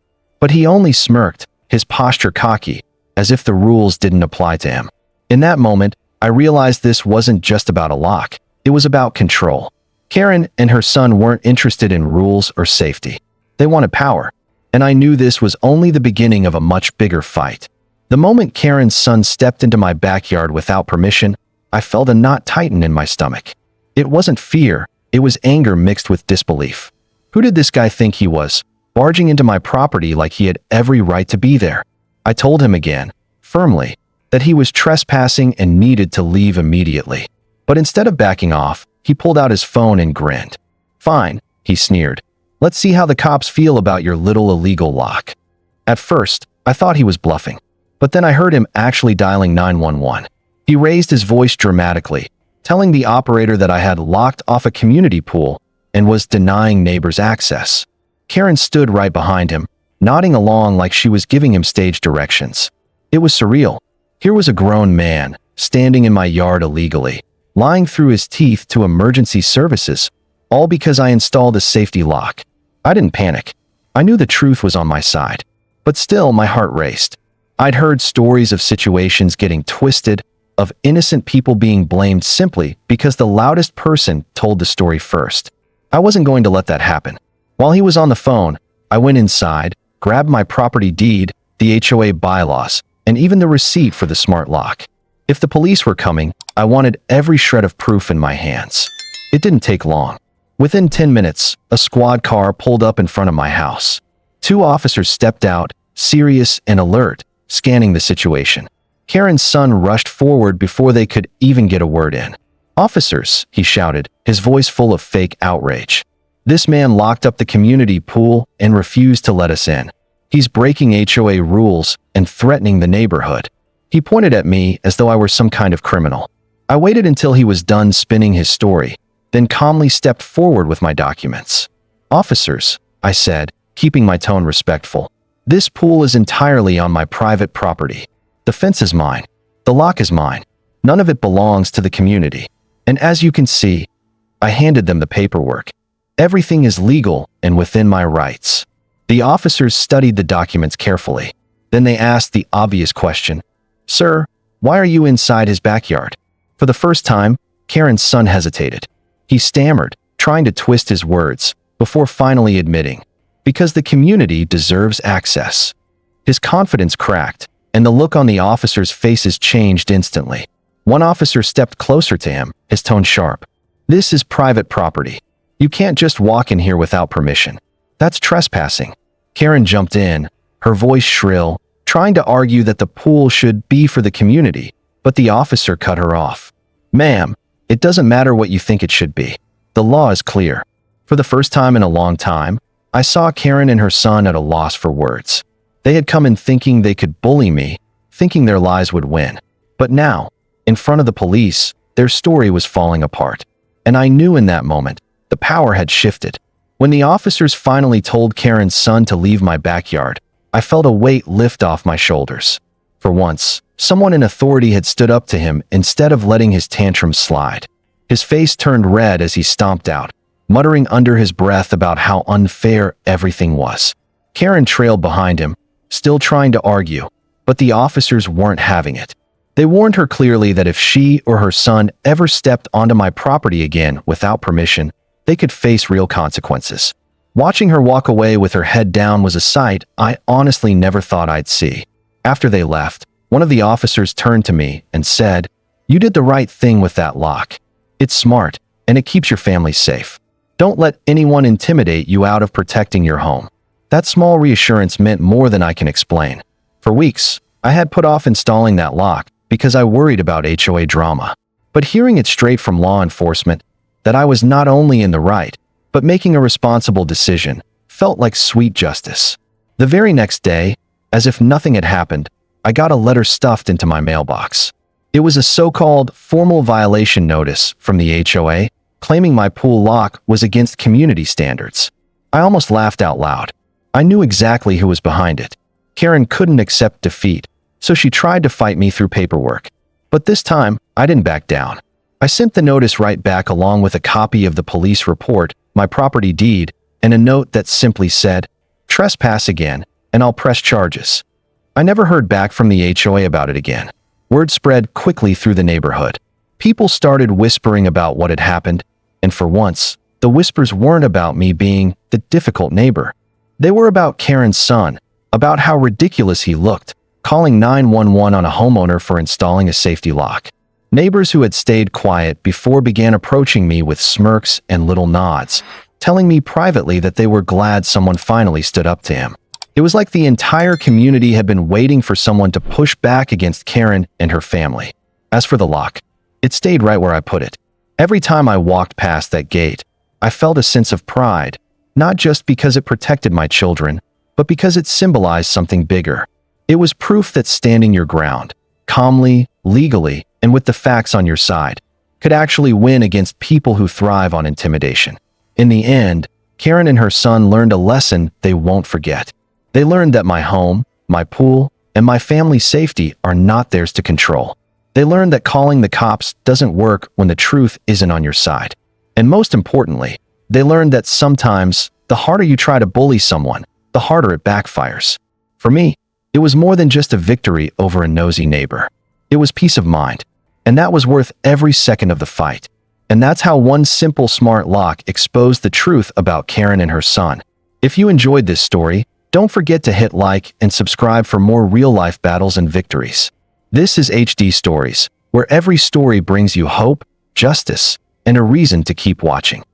But he only smirked, his posture cocky, as if the rules didn't apply to him. In that moment, I realized this wasn't just about a lock. It was about control. Karen and her son weren't interested in rules or safety. They wanted power. And I knew this was only the beginning of a much bigger fight. The moment Karen's son stepped into my backyard without permission, I felt a knot tighten in my stomach. It wasn't fear, it was anger mixed with disbelief. Who did this guy think he was, barging into my property like he had every right to be there? I told him again, firmly, that he was trespassing and needed to leave immediately. But instead of backing off, he pulled out his phone and grinned. "Fine," he sneered. "Let's see how the cops feel about your little illegal lock." At first, I thought he was bluffing. But then I heard him actually dialing 911. He raised his voice dramatically, telling the operator that I had locked off a community pool and was denying neighbors access. Karen stood right behind him, nodding along like she was giving him stage directions. It was surreal. Here was a grown man, standing in my yard illegally, lying through his teeth to emergency services, all because I installed a safety lock. I didn't panic. I knew the truth was on my side. But still, my heart raced. I'd heard stories of situations getting twisted, of innocent people being blamed simply because the loudest person told the story first. I wasn't going to let that happen. While he was on the phone, I went inside, grabbed my property deed, the HOA bylaws, and even the receipt for the smart lock. If the police were coming, I wanted every shred of proof in my hands. It didn't take long. Within 10 minutes, a squad car pulled up in front of my house. 2 officers stepped out, serious and alert, scanning the situation. Karen's son rushed forward before they could even get a word in. "Officers," he shouted, his voice full of fake outrage. "This man locked up the community pool and refused to let us in. He's breaking HOA rules and threatening the neighborhood." He pointed at me as though I were some kind of criminal. I waited until he was done spinning his story, then calmly stepped forward with my documents. "Officers," I said, keeping my tone respectful, "this pool is entirely on my private property. The fence is mine. The lock is mine. None of it belongs to the community. And as you can see," I handed them the paperwork, "everything is legal and within my rights." The officers studied the documents carefully. Then they asked the obvious question, "Sir, why are you inside his backyard?" For the first time, Karen's son hesitated. He stammered, trying to twist his words, before finally admitting, "Because the community deserves access." His confidence cracked, and the look on the officers' faces changed instantly. One officer stepped closer to him, his tone sharp. "This is private property. You can't just walk in here without permission. That's trespassing." Karen jumped in, her voice shrill, trying to argue that the pool should be for the community, but the officer cut her off. "Ma'am, it doesn't matter what you think it should be. The law is clear." For the first time in a long time, I saw Karen and her son at a loss for words. They had come in thinking they could bully me, thinking their lies would win. But now, in front of the police, their story was falling apart. And I knew in that moment, the power had shifted. When the officers finally told Karen's son to leave my backyard, I felt a weight lift off my shoulders. For once, someone in authority had stood up to him instead of letting his tantrums slide. His face turned red as he stomped out, muttering under his breath about how unfair everything was. Karen trailed behind him, still trying to argue, but the officers weren't having it. They warned her clearly that if she or her son ever stepped onto my property again without permission, they could face real consequences. Watching her walk away with her head down was a sight I honestly never thought I'd see. After they left, one of the officers turned to me and said, "You did the right thing with that lock. It's smart, and it keeps your family safe. Don't let anyone intimidate you out of protecting your home." That small reassurance meant more than I can explain. For weeks, I had put off installing that lock because I worried about HOA drama. But hearing it straight from law enforcement, that I was not only in the right, but making a responsible decision, felt like sweet justice. The very next day, as if nothing had happened, I got a letter stuffed into my mailbox. It was a so-called formal violation notice from the HOA, claiming my pool lock was against community standards. I almost laughed out loud. I knew exactly who was behind it. Karen couldn't accept defeat, so she tried to fight me through paperwork. But this time, I didn't back down. I sent the notice right back along with a copy of the police report, my property deed, and a note that simply said, "Trespass again, and I'll press charges." I never heard back from the HOA about it again. Word spread quickly through the neighborhood. People started whispering about what had happened, and for once, the whispers weren't about me being the difficult neighbor. They were about Karen's son, about how ridiculous he looked, calling 911 on a homeowner for installing a safety lock. Neighbors who had stayed quiet before began approaching me with smirks and little nods, telling me privately that they were glad someone finally stood up to him. It was like the entire community had been waiting for someone to push back against Karen and her family. As for the lock, it stayed right where I put it. Every time I walked past that gate, I felt a sense of pride, not just because it protected my children, but because it symbolized something bigger. It was proof that standing your ground, calmly, legally, and with the facts on your side, could actually win against people who thrive on intimidation. In the end, Karen and her son learned a lesson they won't forget. They learned that my home, my pool, and my family's safety are not theirs to control. They learned that calling the cops doesn't work when the truth isn't on your side. And most importantly, they learned that sometimes, the harder you try to bully someone, the harder it backfires. For me, it was more than just a victory over a nosy neighbor. It was peace of mind, and that was worth every second of the fight. And that's how one simple smart lock exposed the truth about Karen and her son. If you enjoyed this story, don't forget to hit like and subscribe for more real-life battles and victories. This is HD Stories, where every story brings you hope, justice, and a reason to keep watching.